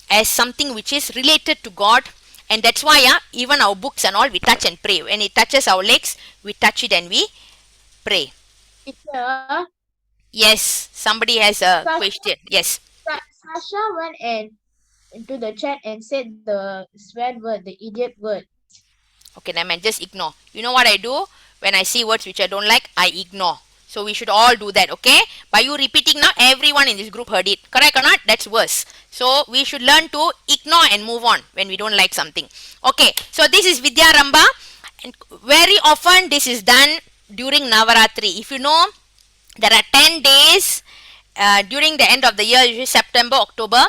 as something which is related to God, and that's why even our books and all, we touch and pray. When it touches our legs, we touch it and we pray.
Teacher,
Yes, somebody has a question. Yes.
Sasha went into the chat and said the swear word, the idiot word.
Okay, never mind, just ignore. You know what I do? When I see words which I don't like, I ignore. So we should all do that, okay? By you repeating now, everyone in this group heard it. Correct or not? That's worse. So we should learn to ignore and move on when we don't like something. Okay, so this is Vidyaramba. And very often this is done during Navaratri. If you know, there are 10 days during the end of the year, usually September, October,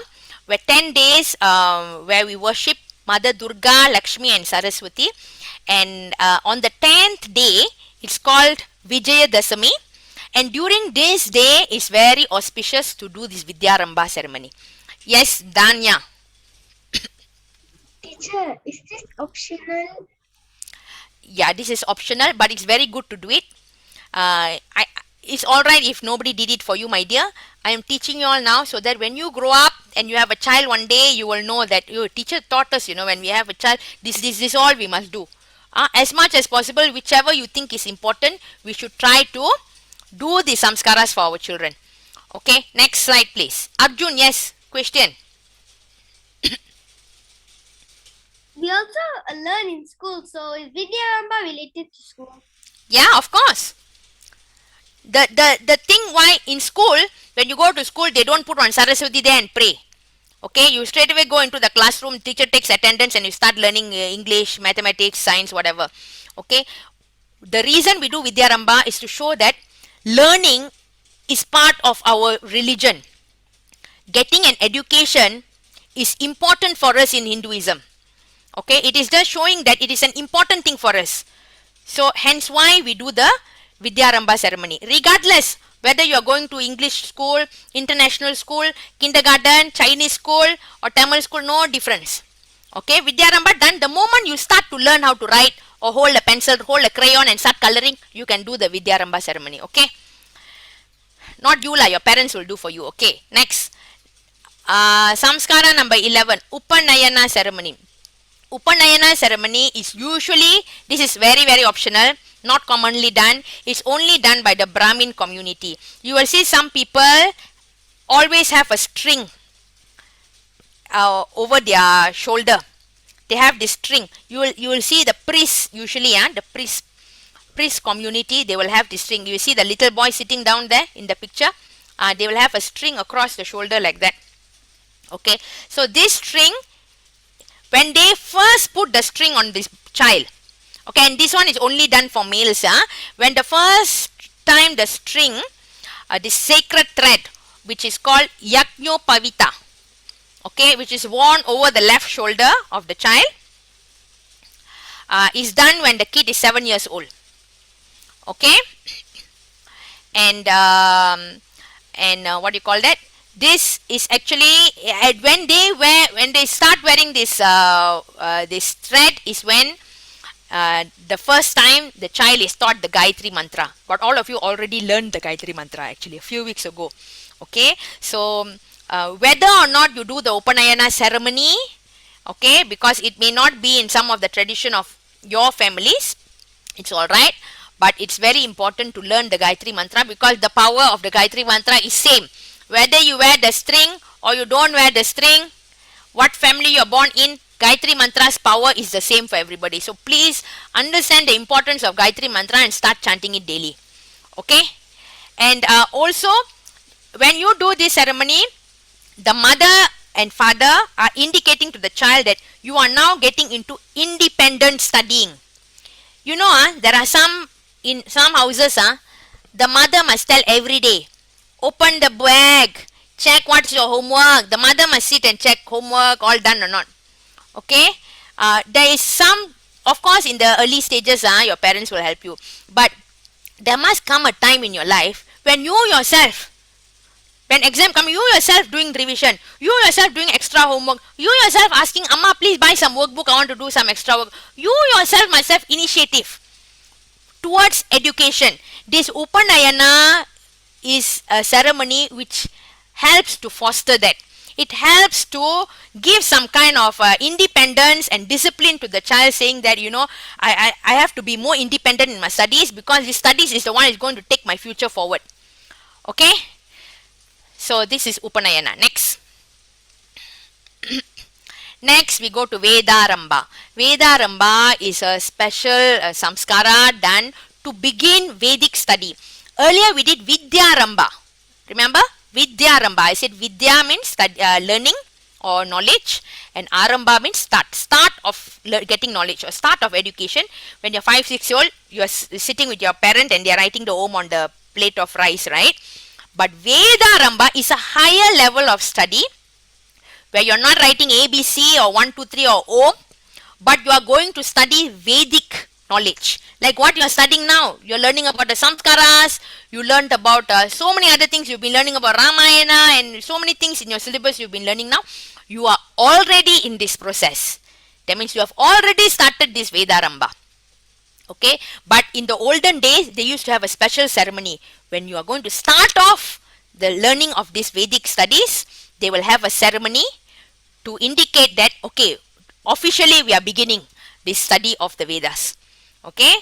where 10 days where we worship Mother Durga, Lakshmi and Saraswati. And on the 10th day, it's called Vijaya Dasami. And during this day, it's very auspicious to do this Vidyaramba ceremony. Yes, Danya.
Teacher, is this optional?
Yeah, this is optional, but it's very good to do it. It's all right if nobody did it for you, my dear. I am teaching you all now so that when you grow up and you have a child one day, you will know that your teacher taught us, when we have a child, this all we must do. As much as possible, whichever you think is important, we should try to do the samskaras for our children. Okay, next slide, please. Arjun, yes, question.
We also learn in school, so is Vidyaramba related to school?
Yeah, of course. The thing why in school, when you go to school, they don't put on Saraswati there and pray. Okay, you straight away go into the classroom, teacher takes attendance and you start learning English, mathematics, science, whatever. Okay, the reason we do Vidyaramba is to show that learning is part of our religion. Getting an education is important for us in Hinduism. Okay, it is just showing that it is an important thing for us. So hence why we do the Vidyaramba ceremony. Regardless whether you are going to English school, international school, kindergarten, Chinese school or Tamil school, no difference. Okay, Vidyaramba done the moment you start to learn how to write or hold a pencil, hold a crayon and start coloring, you can do the Vidyaramba ceremony. Okay, not you lah, your parents will do for you. Okay, next. Samskara number 11, Upanayana ceremony. Upanayana ceremony is usually, this is very very optional, not commonly done. It's only done by the Brahmin community. You will see some people always have a string over their shoulder. They have this string. You will see the priests usually, the priest community, they will have this string. You see the little boy sitting down there in the picture. They will have a string across the shoulder like that. Okay, so this string, when they first put the string on this child, okay, and this one is only done for males, when the first time the string, this sacred thread, which is called Yajnopavita, okay, which is worn over the left shoulder of the child, is done when the kid is 7 years old. Okay, and what do you call that? This is actually when they start wearing this this thread is when the first time the child is taught the Gayatri mantra. But all of you already learned the Gayatri mantra actually a few weeks ago. Okay, so whether or not you do the Upanayana ceremony, okay, because it may not be in some of the tradition of your families, it's all right. But it's very important to learn the Gayatri mantra because the power of the Gayatri mantra is same. Whether you wear the string or you don't wear the string, what family you're born in, Gayatri mantra's power is the same for everybody. So please understand the importance of Gayatri mantra and start chanting it daily. Okay? And also, when you do this ceremony, the mother and father are indicating to the child that you are now getting into independent studying. You know, there are in some houses, the mother must tell every day, open the bag, check what's your homework. The mother must sit and check homework, all done or not. Okay, there is some, of course, in the early stages, your parents will help you. But there must come a time in your life when you yourself, when exam come, you yourself doing revision, you yourself doing extra homework, you yourself asking, Amma, please buy some workbook, I want to do some extra work. You yourself must have initiative towards education. This Upanayana is a ceremony which helps to foster that. It helps to give some kind of independence and discipline to the child, saying that, I have to be more independent in my studies because the studies is the one is going to take my future forward. Okay? So this is Upanayana. Next. Next we go to Vedaramba. Vedaramba is a special samskara done to begin Vedic study. Earlier we did Vidyaramba. Remember? Vidyaramba. I said Vidya means learning or knowledge, and Aramba means start of getting knowledge or start of education. When you're 5-6 years old, you are sitting with your parent and they are writing the Om on the plate of rice, right? But Vedaramba is a higher level of study where you're not writing ABC or 1, 2, 3 or Om, but you are going to study Vedic knowledge. Like what you are studying now. You're learning about the Samskaras, you learned about so many other things. You've been learning about Ramayana and so many things in your syllabus you've been learning now. You are already in this process. That means you have already started this Vedaramba. Okay, but in the olden days, they used to have a special ceremony. When you are going to start off the learning of these Vedic studies, they will have a ceremony to indicate that, okay, officially we are beginning this study of the Vedas. Okay,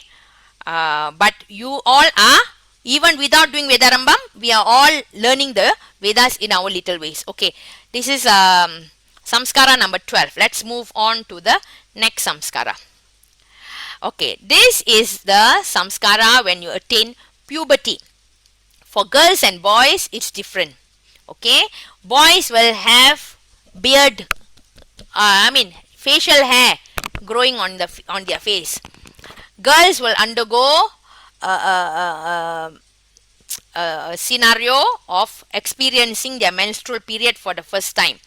but you all are, even without doing Vedarambam, we are all learning the Vedas in our little ways. Okay, this is Samskara number 12. Let's move on to the next Samskara. Okay, this is the Samskara when you attain puberty. For girls and boys, it's different. Okay, boys will have beard, facial hair growing on their face. Girls will undergo a scenario of experiencing their menstrual period for the first time.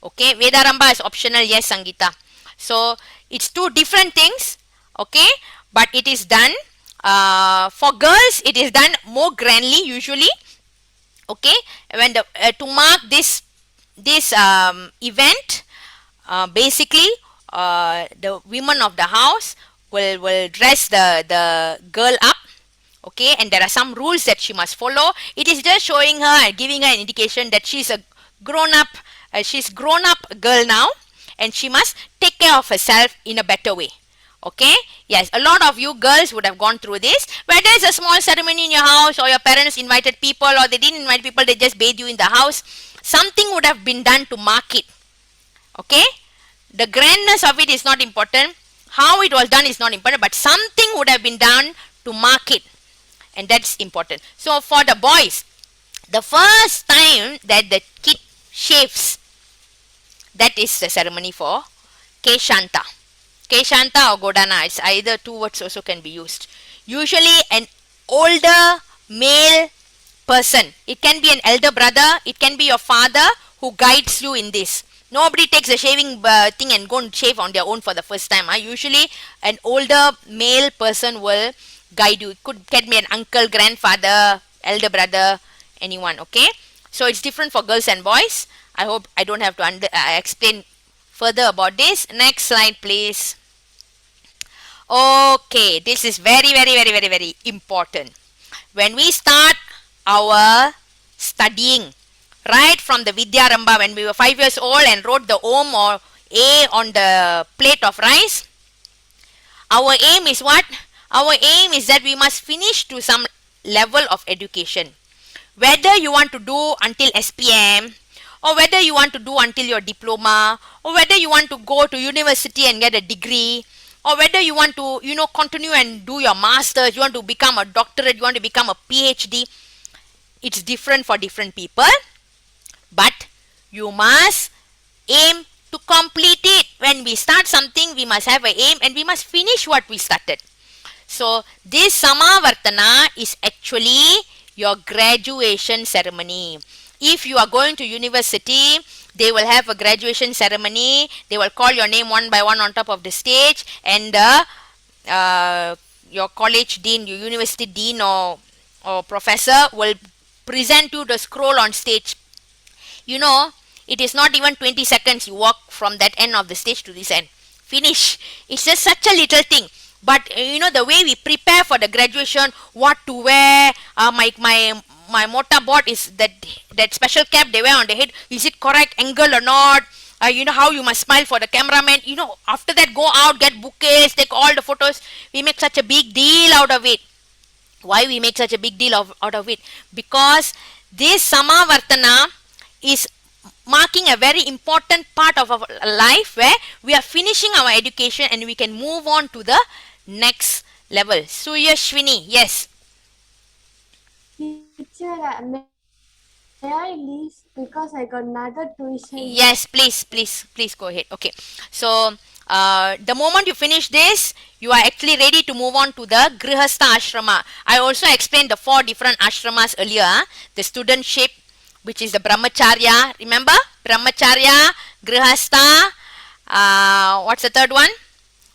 Okay, Vedaramba is optional, yes, Sangeeta. So it's two different things. Okay, but it is done for girls. It is done more grandly usually. Okay, when to mark this event, basically the women of the house will dress the girl up. Okay, and there are some rules that she must follow. It is just showing her and giving her an indication that she's a grown up girl now, and she must take care of herself in a better way. Okay, yes, a lot of you girls would have gone through this, where there is a small ceremony in your house, or your parents invited people, or they didn't invite people, they just bathed you in the house. Something would have been done to mark it. Okay, the grandness of it is not important, how it was done is not important, but something would have been done to mark it, and that's important. So for the boys, the first time that the kid shaves, that is the ceremony for Keshanta. Keshanta or Godana, it's either two words also can be used. Usually an older male person, it can be an elder brother, it can be your father who guides you in this. Nobody takes a shaving thing and go and shave on their own for the first time. Usually an older male person will guide you. It can be an uncle, grandfather, elder brother, anyone. Okay, so it's different for girls and boys. I hope I don't have to explain further about this. Next slide, please. Okay, this is very, very, very, very, very important. When we start our studying, right from the Vidyaramba, when we were 5 years old and wrote the Om or A on the plate of rice, our aim is what? Our aim is that we must finish to some level of education. Whether you want to do until SPM, or whether you want to do until your diploma, or whether you want to go to university and get a degree, or whether you want to, continue and do your masters, you want to become a doctorate, you want to become a PhD, it's different for different people. But you must aim to complete it. When we start something, we must have an aim and we must finish what we started. So this Samavartana is actually your graduation ceremony. If you are going to university, they will have a graduation ceremony. They will call your name one by one on top of the stage, and your college dean, your university dean or professor will present you the scroll on stage. It is not even 20 seconds you walk from that end of the stage to this end. Finish. It's just such a little thing. But the way we prepare for the graduation, what to wear, my mortarboard is that special cap they wear on the head, is it correct angle or not? How you must smile for the cameraman. After that, go out, get bouquets, take all the photos. We make such a big deal out of it. Why we make such a big deal out of it? Because this Samavartana is marking a very important part of our life, where we are finishing our education and we can move on to the next level. Suyashwini, yes.
Teacher, may I leave because I got another tuition?
Yes, please, please, please go ahead. Okay. So, the moment you finish this, you are actually ready to move on to the Grihastha Ashrama. I also explained the 4 different ashramas earlier. The studentship, which is the Brahmacharya. Remember? Brahmacharya, Grihastha, what's the third one?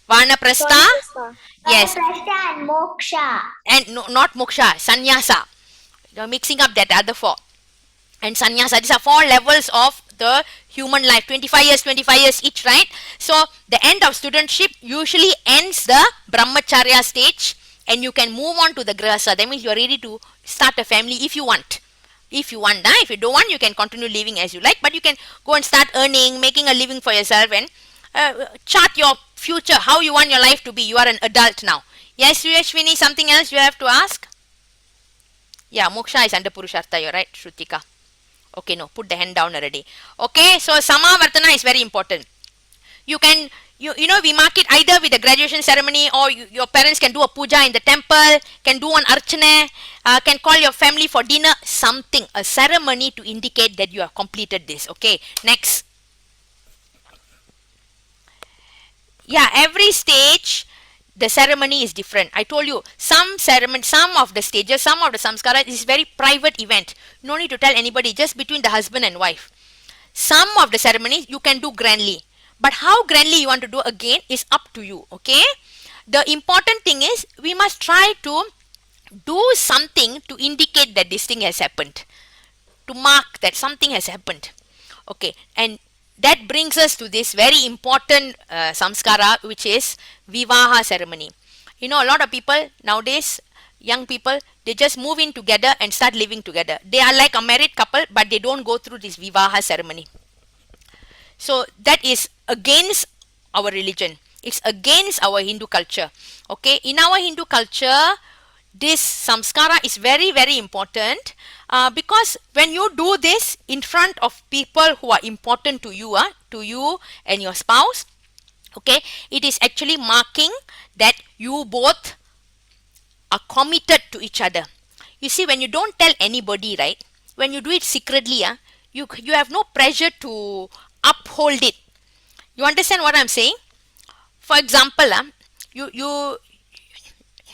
Vanaprastha.
Vanaprastha.
Yes,
Vanaprastha and moksha.
and no, not moksha, sannyasa. You're mixing up that other 4. And sannyasa, these are 4 levels of the human life, 25 years each, right? So the end of studentship usually ends the brahmacharya stage, and you can move on to the grihastha. That means you are ready to start a family if you want. If you want, if you don't want, you can continue living as you like, but you can go and start earning, making a living for yourself, and chart your future, how you want your life to be. You are an adult now. Yes, Yashwini, something else you have to ask? Yeah, moksha is under purushartha, you're right, Shrutika. Okay, no, put the hand down already. Okay, so Samavartana is very important. You can, we mark it either with the graduation ceremony, or your parents can do a puja in the temple, can do an archana, can call your family for dinner, something, a ceremony to indicate that you have completed this. Okay, next. Yeah, every stage the ceremony is different. I told you, some ceremony, some of the stages, some of the samskaras is very private event. No need to tell anybody, just between the husband and wife. Some of the ceremonies you can do grandly, but how grandly you want to do again is up to you. Okay, the important thing is we must try to do something to indicate that this thing has happened, to mark that something has happened. Okay, and that brings us to this very important samskara, which is vivaha ceremony. A lot of people nowadays, young people, they just move in together and start living together. They are like a married couple, but they don't go through this vivaha ceremony. So that is against our religion. It's against our Hindu culture. Okay, in our Hindu culture, this samskara is very, very important, because when you do this in front of people who are important to you and your spouse, okay, it is actually marking that you both are committed to each other. You see, when you don't tell anybody, right, when you do it secretly, you have no pressure to uphold it. You understand what I'm saying? For example, you you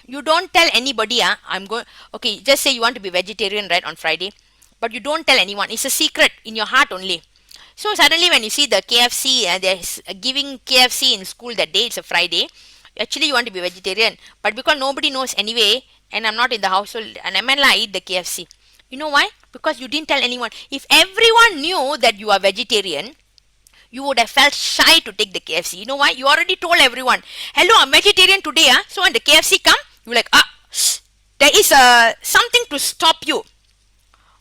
you don't tell anybody, I'm going, okay, just say you want to be vegetarian, right, on Friday, but you don't tell anyone. It's a secret in your heart only. So suddenly when you see the KFC, they're giving KFC in school that day, it's a Friday, actually you want to be vegetarian, but because nobody knows anyway, and I'm not in the household, and I eat the KFC. You know why? Because you didn't tell anyone. If everyone knew that you are vegetarian, you would have felt shy to take the KFC. You know why? You already told everyone, hello, I'm vegetarian today. So when the KFC come, you're like, there is something to stop you.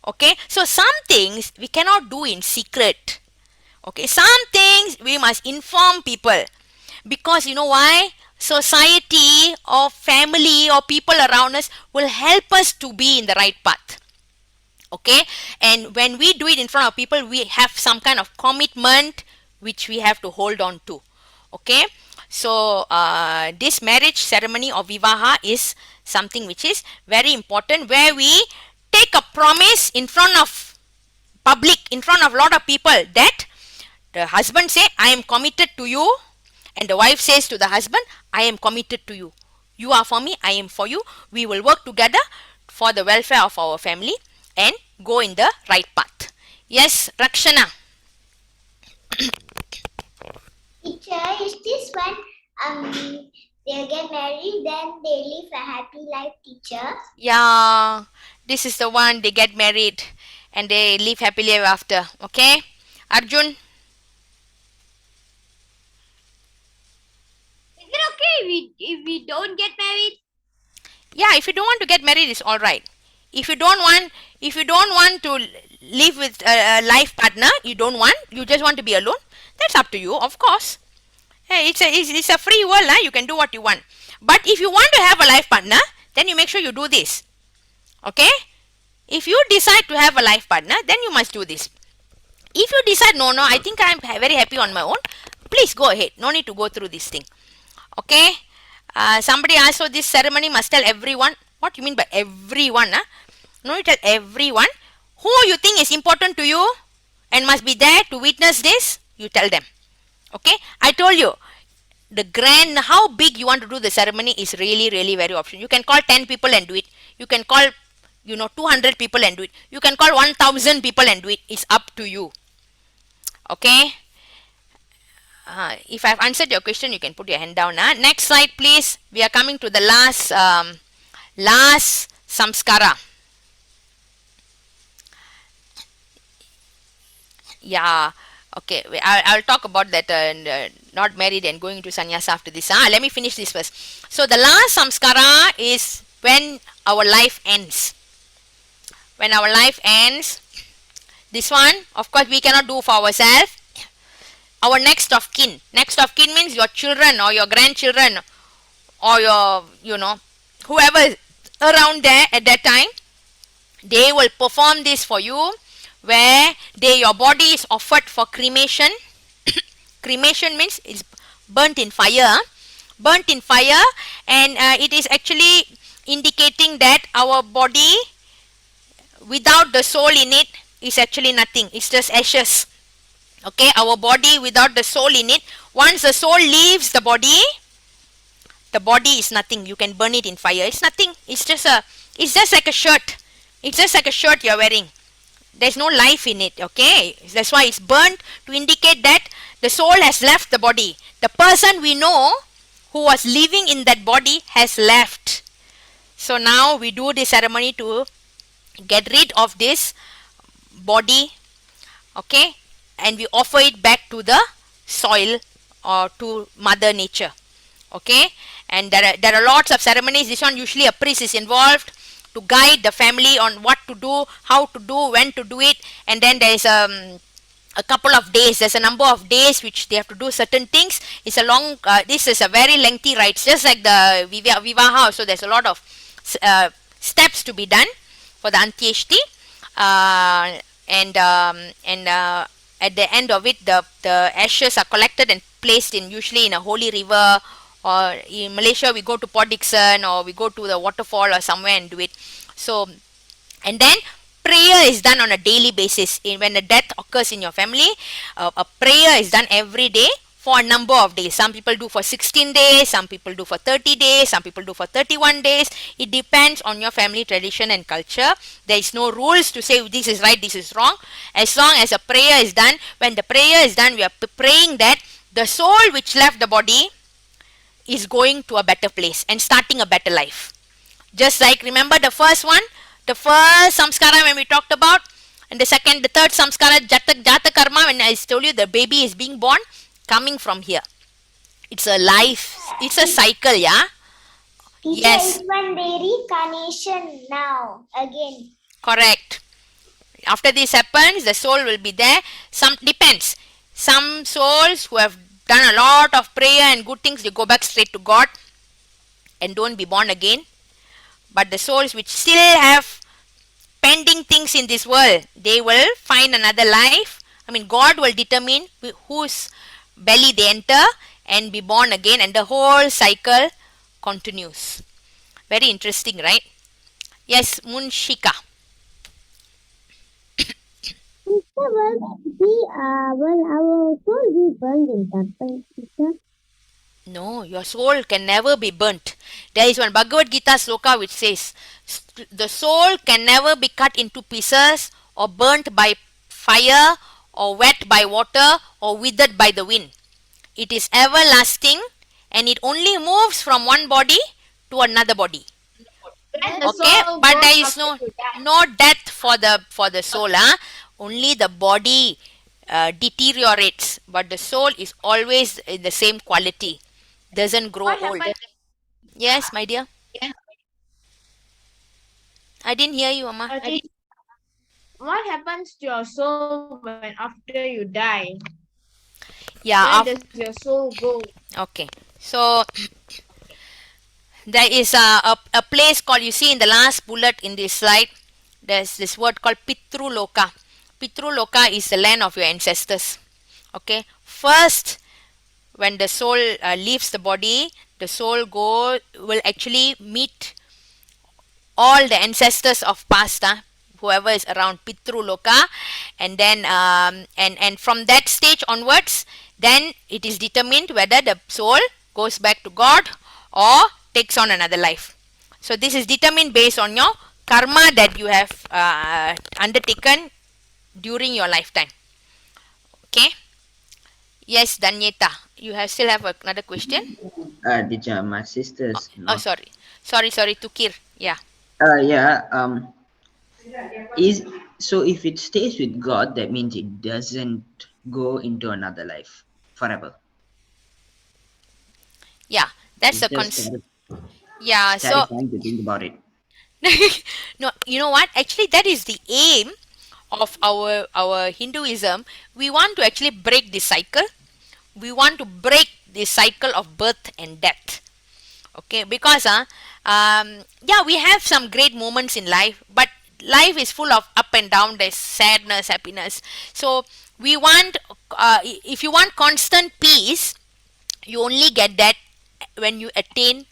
Okay, so some things we cannot do in secret. Okay, some things we must inform people, because you know why? Society or family or people around us will help us to be in the right path. Okay, and when we do it in front of people, we have some kind of commitment which we have to hold on to. Okay, so this marriage ceremony of vivaha is something which is very important, where we take a promise in front of public, in front of a lot of people, that the husband say, I am committed to you, and the wife says to the husband, I am committed to you. You are for me, I am for you. We will work together for the welfare of our family and go in the right path. Yes, Rakshana.
Teacher, is this when they get married, then they live a happy life, teacher?
Yeah, this is the one, they get married and they live happily ever after. Okay, Arjun.
Is it okay if we don't get married?
Yeah, if you don't want to get married, it's all right. If you don't want to live with a life partner, you just want to be alone, that's up to you, of course. Hey, it's a free world, you can do what you want. But if you want to have a life partner, then you make sure you do this. Okay, if you decide to have a life partner, then you must do this. If you decide, no, I think I'm very happy on my own, please go ahead, no need to go through this thing. Okay, Somebody asked, so this ceremony must tell everyone. What you mean by everyone? Huh? No, you tell everyone. Who you think is important to you and must be there to witness this, you tell them. Okay, I told you the grand, how big you want to do the ceremony is really, really very optional. You can call 10 people and do it. You can call, 200 people and do it. You can call 1000 people and do it. It's up to you. Okay. If I've answered your question, you can put your hand down. Next slide, please. We are coming to the last samskara. Yeah. Okay. I'll talk about that. Not married and going to sannyasa after this. Let me finish this first. So the last samskara is when our life ends. When our life ends, this one, of course, we cannot do for ourselves. Our next of kin. Next of kin means your children or your grandchildren or your, whoever is around there at that time. They will perform this for you, where your body is offered for cremation. Cremation means it's burnt in fire. Burnt in fire, and it is actually indicating that our body without the soul in it is actually nothing. It's just ashes. Okay, our body without the soul in it. Once the soul leaves the body is nothing. You can burn it in fire. It's nothing. It's just like a shirt. It's just like a shirt you're wearing. There's no life in it. Okay, that's why it's burnt, to indicate that the soul has left the body. The person we know who was living in that body has left. So now we do the ceremony to get rid of this body. Okay, and we offer it back to the soil or to mother nature. Okay, and there are lots of ceremonies. This one usually a priest is involved to guide the family on what to do, how to do, when to do it. And then there is a couple of days, there's a number of days which they have to do certain things. It's a long, this is a very lengthy rite, just like the vivaha. So there's a lot of steps to be done for the antyeshti, and at the end of it, the ashes are collected and placed in, usually in a holy river, or in Malaysia we go to Port Dickson, or we go to the waterfall or somewhere and do it. So, and then prayer is done on a daily basis. When a death occurs in your family, a prayer is done every day for a number of days. Some people do for 16 days, some people do for 30 days, some people do for 31 days. It depends on your family tradition and culture. There is no rules to say this is right, this is wrong. As long as a prayer is done, when the prayer is done, we are praying that the soul which left the body is going to a better place and starting a better life. Just like, remember the first one, the first samskara when we talked about, and the second, the third samskara, jata karma, when I told you the baby is being born, coming from here. It's a life, it's a cycle, yeah?
Teacher,
Yes.
is one reincarnation now again.
Correct. After this happens, the soul will be there. Some depends. Some souls who have done a lot of prayer and good things, they go back straight to God and don't be born again. But the souls which still have pending things in this world, they will find another life. I mean, God will determine whose belly they enter and be born again, and the whole cycle continues. Very interesting, right? Yes, Munshika.
Will our soul be burned in temple, teacher?
No, your soul can never be burnt. There is one Bhagavad Gita sloka which says, the soul can never be cut into pieces or burnt by fire or wet by water or withered by the wind. It is everlasting, and it only moves from one body to another body.
When the
Okay,
soul
but
goes
there is
after you die.
no death for the soul. Only the body deteriorates, but the soul is always in the same quality. Doesn't grow
What
old.
happens?
Yes, my dear. I didn't hear you, Amma.
What happens to your soul when after you die?
Yeah.
Where does your soul go?
Okay. So there is a place called, you see in the last bullet in this slide, there's this word called Pitru Loka. Pitru Loka is the land of your ancestors. Okay. First, when the soul leaves the body, the soul will actually meet all the ancestors of past, whoever is around Pitru Loka, and then and from that stage onwards, then it is determined whether the soul goes back to God or takes on another life. So this is determined based on your karma that you have undertaken during your lifetime. Okay. Yes, Danyeta, you have still have another question.
Teacher, my
Oh,
sisters,
oh, sorry, Tukir. Yeah.
Yeah. Is so if it stays with God, that means it doesn't go into another life forever.
Yeah, that's
It's
the
just
yeah. So
terrifying to think about it.
no, you know what? Actually, that is the aim of our Hinduism. We want to actually break this cycle. We want to break the cycle of birth and death. Okay, because yeah, we have some great moments in life, but life is full of up and down. There's sadness, happiness. So we want, if you want constant peace, you only get that when you attain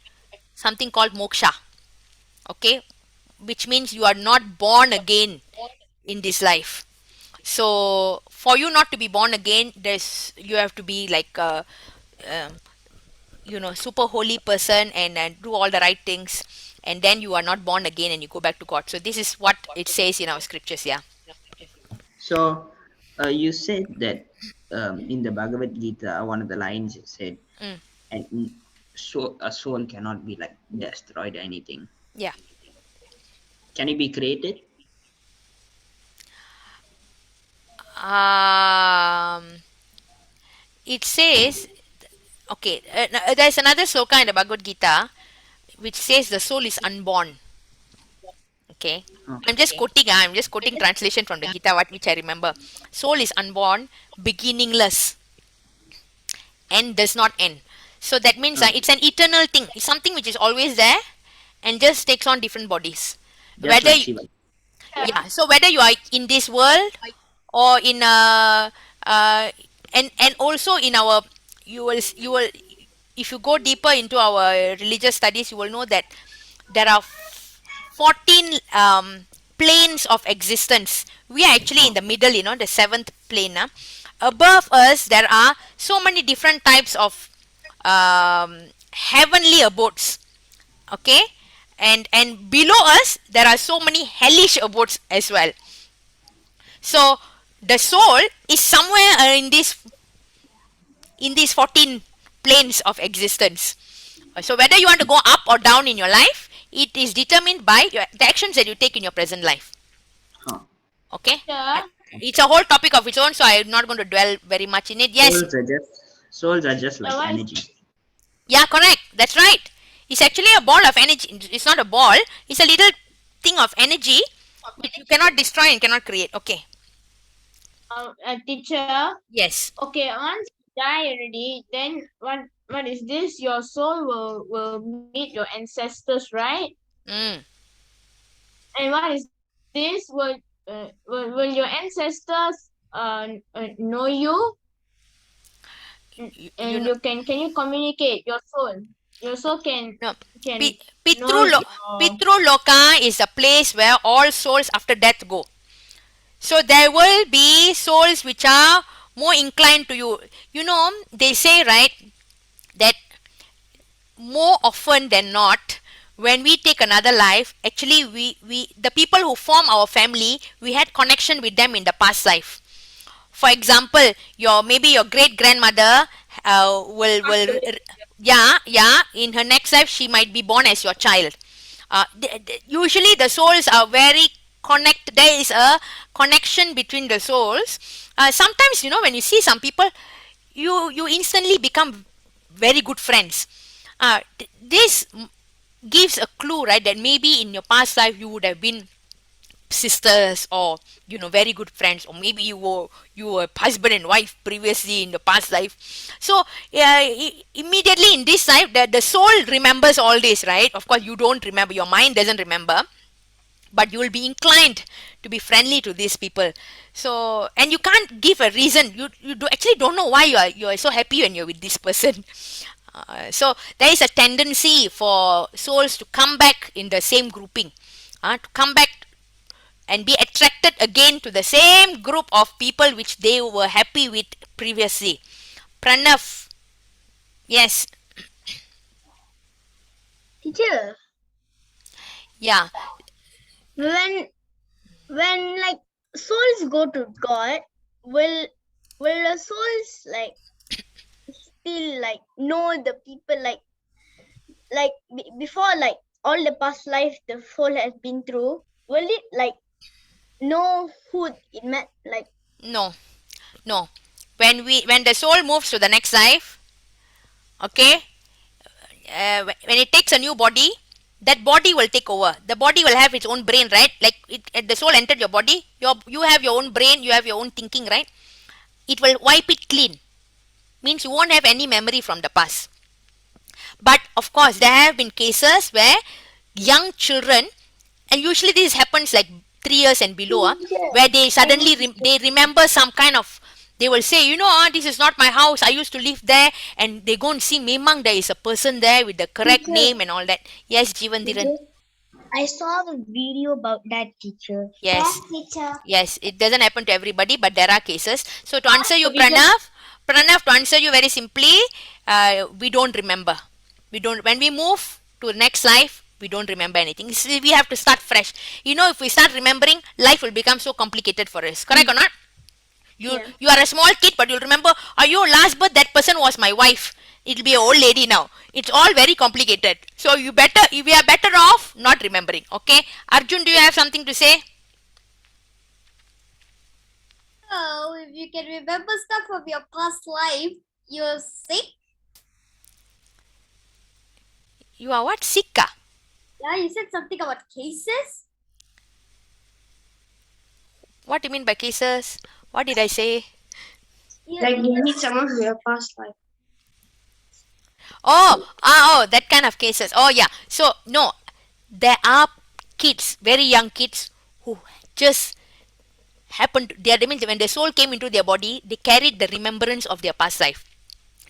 something called moksha. Okay, which means you are not born again in this life. So for you not to be born again, there's you have to be like a um, super holy person, and do all the right things, and then you are not born again and you go back to God. So this is what it says in our scriptures. Yeah.
So, you said that in the Bhagavad Gita, one of the lines it said,
Mm,
and so a soul cannot be like destroyed or anything.
yeah.
Can it be created?
um it says, okay, there's another sloka in the Bhagavad Gita which says the soul is unborn. Okay, I'm just
Okay.
quoting. I'm just quoting translation from the Gita, what which I remember. Soul is unborn, beginningless, and does not end. So that means
Uh,
it's an eternal thing. It's something which is always there and just takes on different bodies.
just
Whether
like
you,
Shiva.
yeah, so whether you are in this world or in uh and also in our, you will if you go deeper into our religious studies, you will know that there are 14 planes of existence. We are actually in
Oh,
the middle, the seventh plane. Above us, there are so many different types of heavenly abodes. Okay, and below us, there are so many hellish abodes as well. So the soul is somewhere in these 14 planes of existence. So whether you want to go up or down in your life, it is determined by the actions that you take in your present life.
huh.
Okay.
Teacher,
It's a whole topic of its own, so I'm not going to dwell very much in it. Yes.
Souls are just like
what is
energy.
Yeah, correct. That's right. It's actually a ball of energy. It's not a ball. It's a little thing of energy which you cannot destroy and cannot create. Okay.
a teacher?
Yes.
Okay, once you die already, then what is this? Your soul will meet your ancestors, right?
Mm.
And what is this? Will your ancestors know you,
You
and
know,
can you communicate your soul? Your soul
no.
can know
Pitru, Pitru Loka is a place where all souls after death go. So there will be souls which are more inclined to you. They say, right, that more often than not, when we take another life, actually we the people who form our family, we had connection with them in the past life. For example, maybe your great grandmother will yeah, in her next life she might be born as your child. Usually the souls are very connect. There is a connection between the souls. Sometimes, when you see some people, you instantly become very good friends. This gives a clue, right, that maybe in your past life you would have been sisters, or very good friends, or maybe you were husband and wife previously in the past life. So immediately in this life, the soul remembers all this, right? Of course you don't remember, your mind doesn't remember, but you will be inclined to be friendly to these people. So, and you can't give a reason. You actually don't know why you are so happy when you're with this person. So there is a tendency for souls to come back in the same grouping, to come back and be attracted again to the same group of people which they were happy with previously. Pranav, yes,
Teacher,
yeah,
when like souls go to God, will the souls like still like know the people before like all the past life the soul has been through? Will it like know who it met? Like
no, no. When the soul moves to the next life, okay, when it takes a new body, that body will take over. The body will have its own brain, right? Like the soul entered your body, you have your own brain, you have your own thinking, right? It will wipe it clean. Means you won't have any memory from the past. But of course, there have been cases where young children, and usually this happens like 3 years and below,
teacher,
where they
I know
suddenly they remember some kind of. They will say, this is not my house. I used to live there, and they go and see Memang. There is a person there with the correct
teacher,
name and all that. Yes, Jivandiran.
teacher. I saw the video about that teacher.
Yes,
Yes, teacher.
yes. It doesn't happen to everybody, but there are cases. So to answer you,
So teacher,
Pranav, to answer you very simply, we don't remember. We don't. When we move to the next life, we don't remember anything. See, we have to start fresh. If we start remembering, life will become so complicated for us. Correct or not? You
Yeah.
you are a small kid, but you'll remember. Your last birth, that person was my wife. It'll be an old lady now. It's all very complicated. So we are better off not remembering. Okay, Arjun, do you have something to say?
So, if you can remember stuff from your past life, you're sick.
You are what? Sika.
Yeah, you said something about cases.
What do you mean by cases? What did I say?
Yeah,
Like you meet someone from your past life.
Oh, that kind of cases. Oh, yeah. So, no, there are kids, very young kids, who just happened. They mean when their soul came into their body, they carried the remembrance of their past life.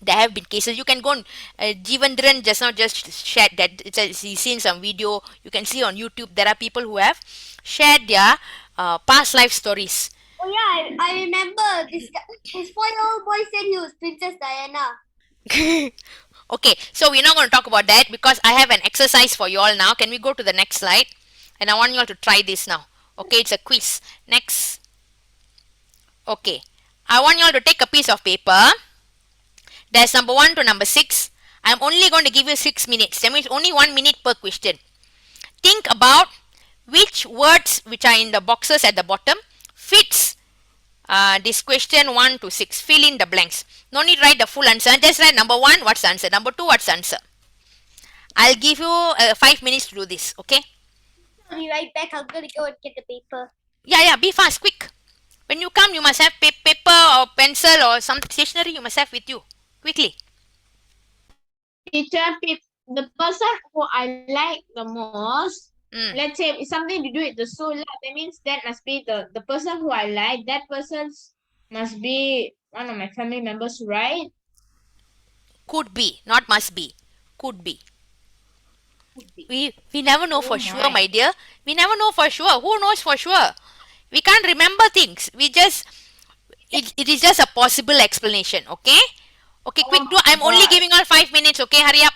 There have been cases. You can go on. Jivandran just now just shared that. He's seen some video. You can see on YouTube. There are people who have shared their past life stories.
Oh yeah, I remember this guy. This 4-year-old boy said he was Princess Diana.
Okay, so we're not going to talk about that because I have an exercise for you all now. Can we go to the next slide? And I want you all to try this now. Okay, it's a quiz. Next. Okay. I want you all to take a piece of paper. There's number 1 to number 6. I'm only going to give you 6 minutes. That means only 1 minute per question. Think about which words which are in the boxes at the bottom fits this question 1 to 6. Fill in the blanks. No need write the full answer. Just write number 1, what's the answer? Number 2, what's the answer? I'll give you 5 minutes to do this. Okay?
I'll be right back. I'm gonna go and get the paper.
Yeah. Be fast, quick. When you come, you must have paper or pencil or some stationery. You must have with you. Quickly.
teacher, the person who I like the most,
Mm.
let's say it's something to do with the soul, that means that must be the person who I like, that person's must be one of my family members, right?
Could be, not must be. Could be. We never know
Oh
for sure,
my.
my dear. We never know for sure. Who knows for sure? We can't remember things. It is just a possible explanation. Okay? Okay, quick
Oh
do.
my
I'm only
god.
giving all 5 minutes. Okay, hurry up.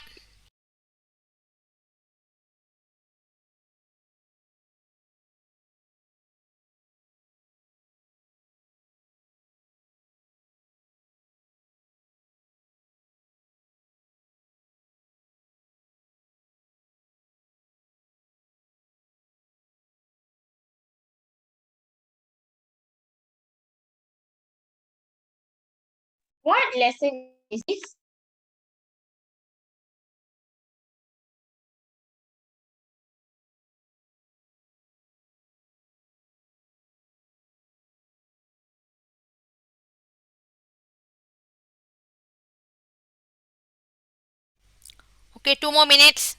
What lesson is this?
Okay, 2 more minutes.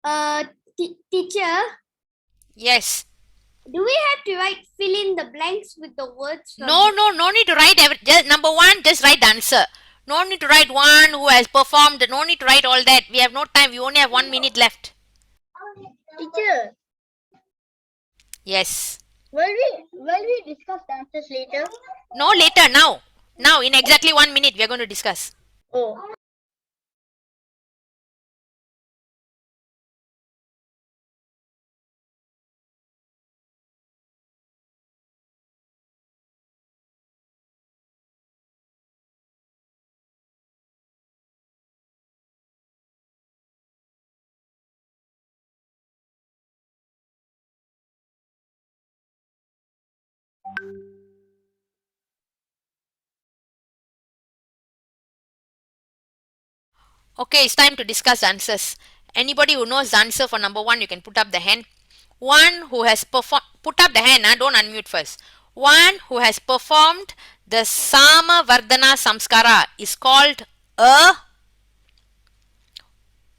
Teacher,
Yes.
do we have to fill in the blanks with the words from
No need to write just number one, just write the answer. No need to write one who has performed, no need to write all that. We have no time, we only have 1 minute left.
Teacher,
Yes.
will we discuss the answers later?
No, later, now. Now, in exactly 1 minute, we are going to discuss.
Oh.
Okay, it's time to discuss the answers. Anybody who knows the answer for number one, you can put up the hand. One who has performed, put up the hand, don't unmute first. One who has performed the Sama Vardhana Samskara is called a.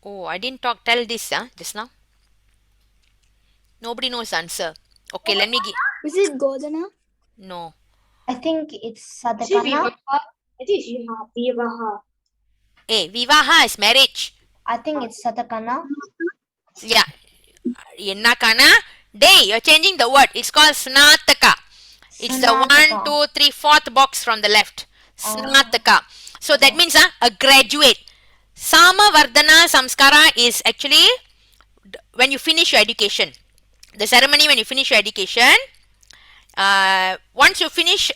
Oh, I didn't tell this just now. Nobody knows the answer. Okay, let me give.
Is it Godana?
No.
I think it's Satakana.
It is Vivaha.
Hey, Vivaha is marriage.
I think it's Satakana.
Yeah. Ennakana. Day, you're changing the word. It's called Snataka. It's the
Snataka.
1, 2, 3, fourth box from the left. Snataka. So that means a graduate. Sama Vardhana Samskara is actually when you finish your education. The ceremony when you finish your education. Once you finish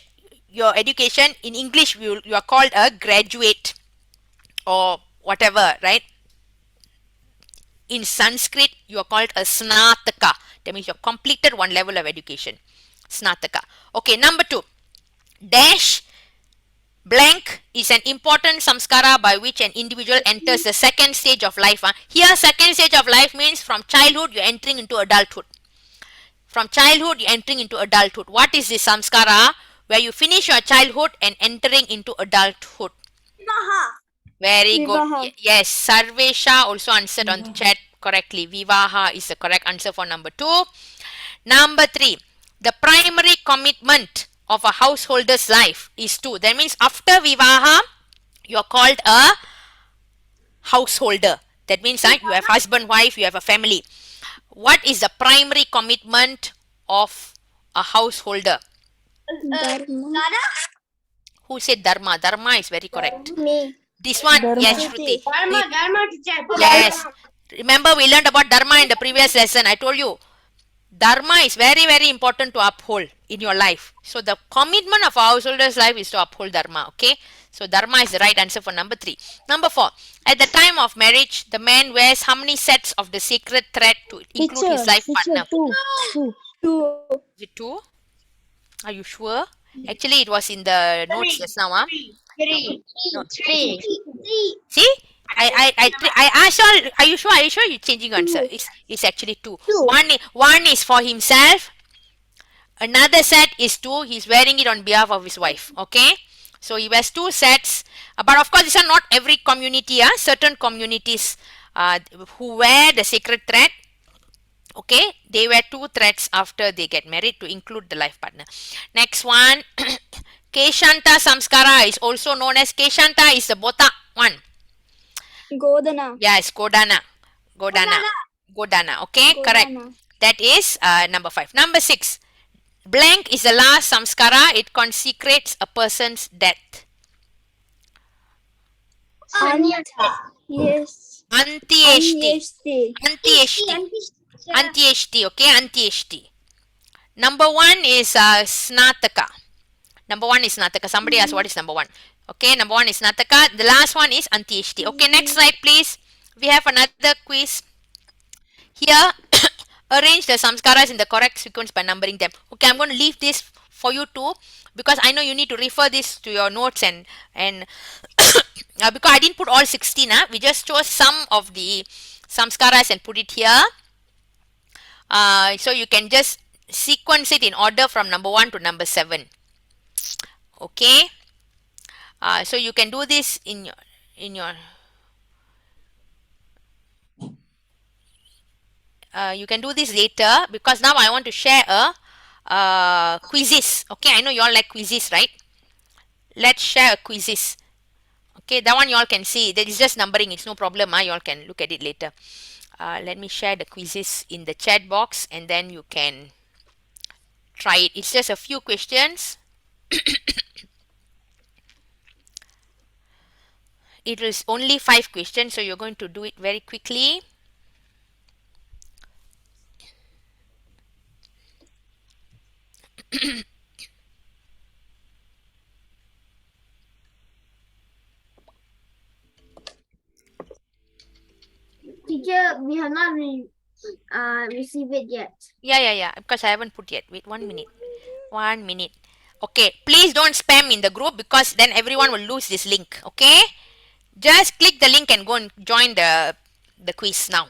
your education, in English you are called a graduate or whatever, right? In Sanskrit, you are called a Snataka. That means you have completed one level of education. Snataka. Okay, number 2. Dash blank is an important samskara by which an individual enters the second stage of life. Here, second stage of life means from childhood you're entering into adulthood. From childhood you're entering into adulthood. What is this samskara? Where you finish your childhood and entering into adulthood.
Vivaha?
Very good.
Vivaha.
Yes, Sarvesha also answered on the chat correctly. Vivaha is the correct answer for number 2. Number 3. The primary commitment of a householder's life is to. That means after Vivaha, you are called a householder. That means you have husband, wife, you have a family. What is the primary commitment of a householder?
Dada?
Who said Dharma? Dharma is very correct.
Me.
This one,
Dharma.
yes, Shruti.
Dharma teacher.
Yes. Remember, we learned about Dharma in the previous lesson. I told you, Dharma is very, very important to uphold in your life. So, the commitment of a householder's life is to uphold Dharma. Okay. So, Dharma is the right answer for number 3. Number 4. At the time of marriage, the man wears how many sets of the sacred thread to include his life partner?
Two.
Is it 2? Are you sure? Actually, it was in the notes just now.
Three.
No.
Three.
See? I asked you, are you sure? Are you sure you're changing your answer? It's actually 2. One is for himself. Another set is 2. He's wearing it on behalf of his wife. Okay? So he wears 2 sets. But of course, these are not every community. Certain communities who wear the sacred thread. Okay? They wear 2 threads after they get married to include the life partner. Next one. Keshanta Samskara is also known as Keshanta is the Bota one.
Godana.
Yes, Godana. Okay,
Godana.
correct. That is number 5. Number 6. Blank is the last samskara. It consecrates a person's death.
Yes.
Antyeshti. Antyeshti. Okay, Antyeshti. Number 1 is Snataka. Number 1 is Snataka. Somebody asked what is number 1. Okay, number 1 is Snataka. The last one is Antyeshti. Okay, next slide, please. We have another quiz. Here, arrange the samskaras in the correct sequence by numbering them. Okay, I'm going to leave this for you too because I know you need to refer this to your notes and because I didn't put all 16. We just chose some of the samskaras and put it here. So you can just sequence it in order from number 1 to number 7. Okay. So you can do this in your you can do this later, because now I want to share a quizzes. Okay, I know you all like quizzes, right? Let's share a quizzes. Okay, that one you all can see. That is just numbering. It's no problem. You all can look at it later. Let me share the quizzes in the chat box, and then you can try it. It's just a few questions. It is only 5 questions, so you're going to do it very quickly.
Teacher, we have not received it yet.
Yeah, because I haven't put yet. Wait 1 minute. 1 minute. Okay, please don't spam in the group, because then everyone will lose this link. Okay, just click the link and go and join the quiz now.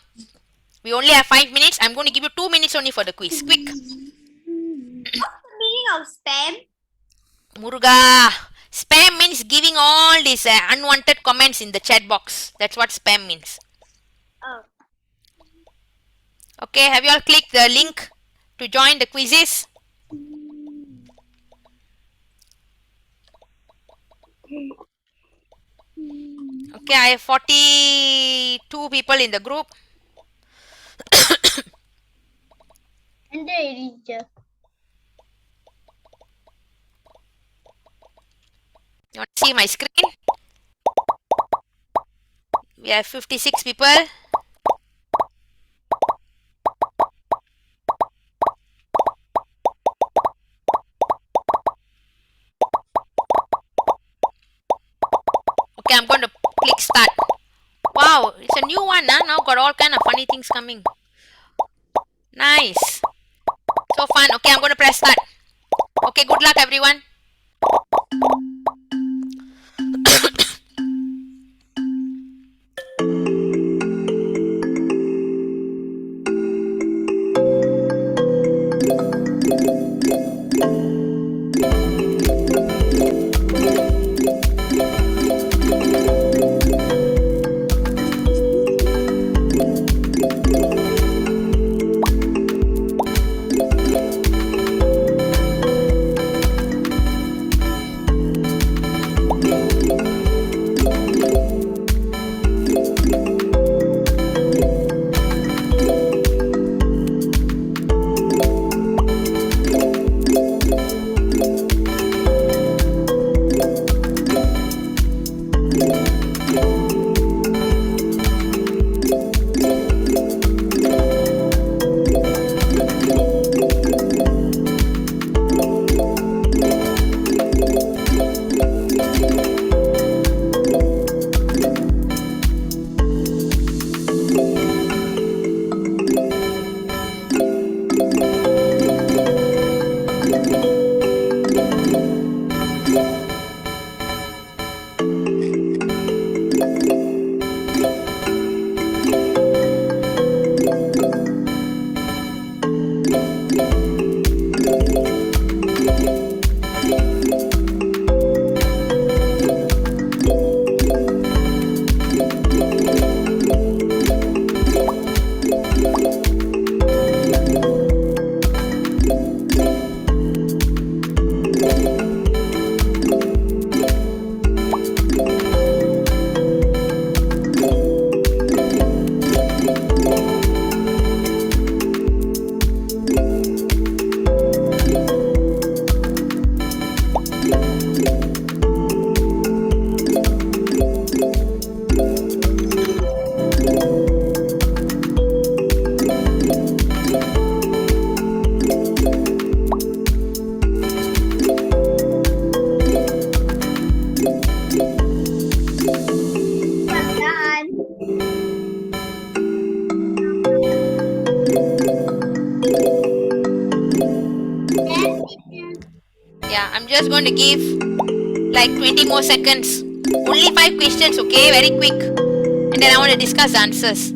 We only have 5 minutes. I'm going to give you 2 minutes only for the quiz. Quick.
What's the meaning of spam?
Muruga. Spam means giving all these unwanted comments in the chat box. That's what spam means.
Oh.
Okay, have you all clicked the link to join the quizzes? Okay, I have 42 people in the group.
Enter, teacher.
You want to see my screen? We have 56 people. Okay, I'm going to click start. Wow, it's a new one. Huh? Now got all kind of funny things coming. Nice. So fun. Okay, I'm going to press start. Okay, good luck everyone. Yeah, I'm just going to give like 20 more seconds. Only 5 questions, okay? Very quick. And then I want to discuss the answers.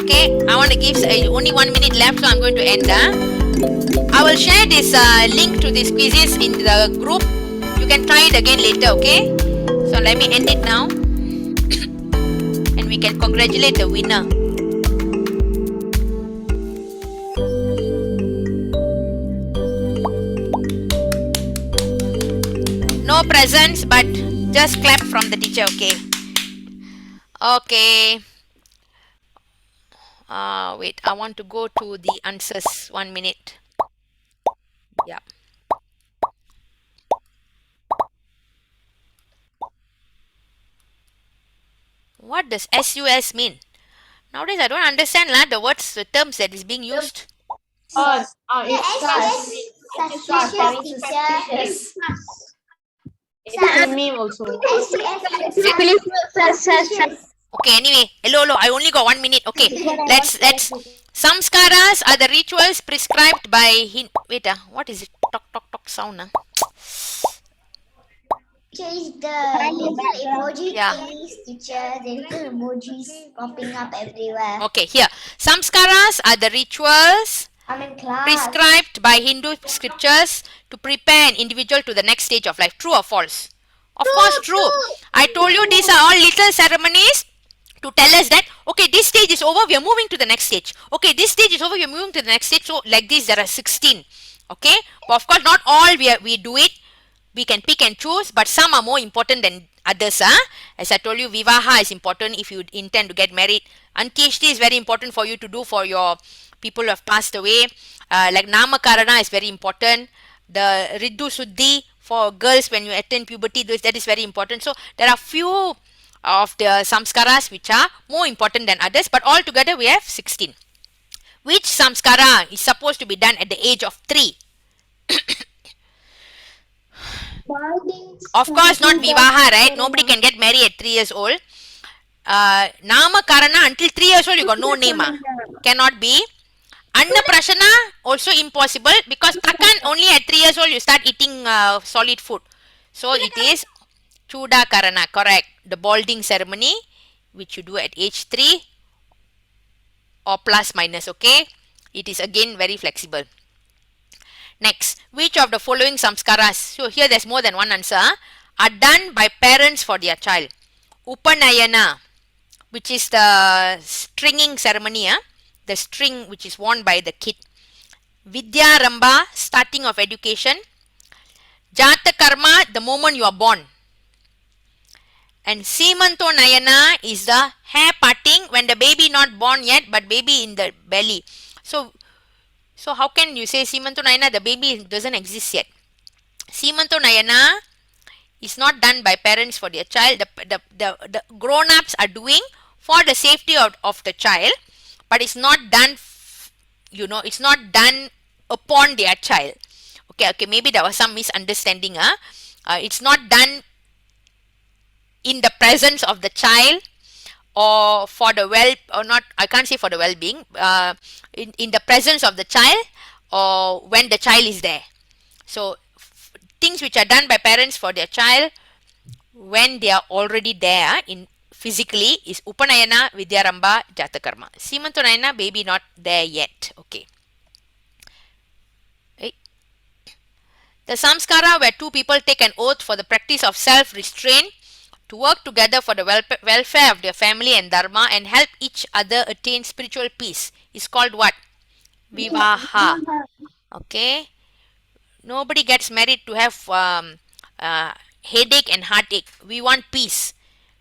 Okay, I want to give only 1 minute left, so I'm going to end. I will share this link to these quizzes in the group. You can try it again later, okay? So let me end it now. we can congratulate the winner. No presents, but just clap from the teacher, okay? Okay. Wait, I want to go to the answers. 1 minute. Yeah. What does SUS mean? Nowadays, I don't understand the words, the terms that is being used.
Oh,
The
it's
SUS suspicious teacher.
it's a meme also.
SUS
Is it?
suspicious.
Okay, anyway, hello, I only got 1 minute. Okay, let's. Samskaras are the rituals prescribed by wait, what is it? Talk sound.
Change the little emoji
Yeah.
thingies, teacher. The little emojis popping up everywhere.
Okay, here. Samskaras are the rituals
I'm in class.
prescribed by Hindu scriptures to prepare an individual to the next stage of life. True or false? Of course, true. I told you these are all little ceremonies to tell us that okay, this stage is over, we are moving to the next stage. Okay, this stage is over, we are moving to the next stage. So like this, there are 16. Okay, but of course, not all we do it. We can pick and choose, but some are more important than others. As I told you, Vivaha is important if you intend to get married. Antyeshti is very important for you to do for your people who have passed away. Like Namakarana is very important. The Riddu Suddhi for girls when you attain puberty, that is very important. So there are few of the samskaras which are more important than others, but altogether we have 16. Which samskara is supposed to be done at the age of 3? Of course, not Vivaha, right? Nobody can get married at 3 years old. Namakarana, until 3 years old, you got no name. Cannot be. Annaprashana, also impossible because Takan only at 3 years old you start eating solid food. So it is Chuda Karana, correct. The balding ceremony, which you do at age 3 or plus minus, okay? It is again very flexible. Next, which of the following samskaras, so here there's more than one answer, are done by parents for their child? Upanayana, which is the stringing ceremony, the string which is worn by the kid. Vidyaramba, starting of education. Jata Karma, the moment you are born. And Simanto Nayana is the hair parting when the baby not born yet but baby in the belly. So how can you say Simanto Nayana, the baby doesn't exist yet? Simanto Nayana is not done by parents for their child. The grown-ups are doing for the safety of the child, but it's not done, it's not done upon their child. Okay, maybe there was some misunderstanding. It's not done in the presence of the child or for the I can't say for the well-being, in the presence of the child or when the child is there. So things which are done by parents for their child when they are already there in physically is Upanayana, Vidyaramba, Jatakarma. Simantanayana, baby not there yet. Okay. Right. The samskara where two people take an oath for the practice of self-restraint to work together for the welfare of their family and dharma and help each other attain spiritual peace is called what? Vivaha. Okay. Nobody gets married to have headache and heartache. We want peace.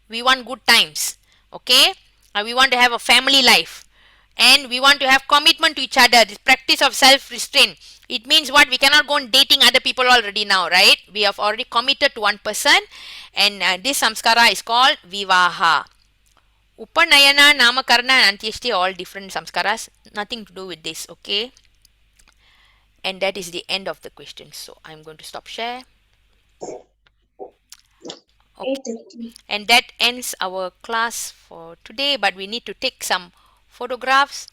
We want good times. Okay. We want to have a family life. And we want to have commitment to each other. This practice of self-restraint. It means what? We cannot go on dating other people already now, right? We have already committed to one person. And this samskara is called Vivaha. Upanayana, Namakarana and Antyeshti are all different samskaras. Nothing to do with this, okay? And that is the end of the questions. So I'm going to stop share. Okay. And that ends our class for today, but we need to take some photographs.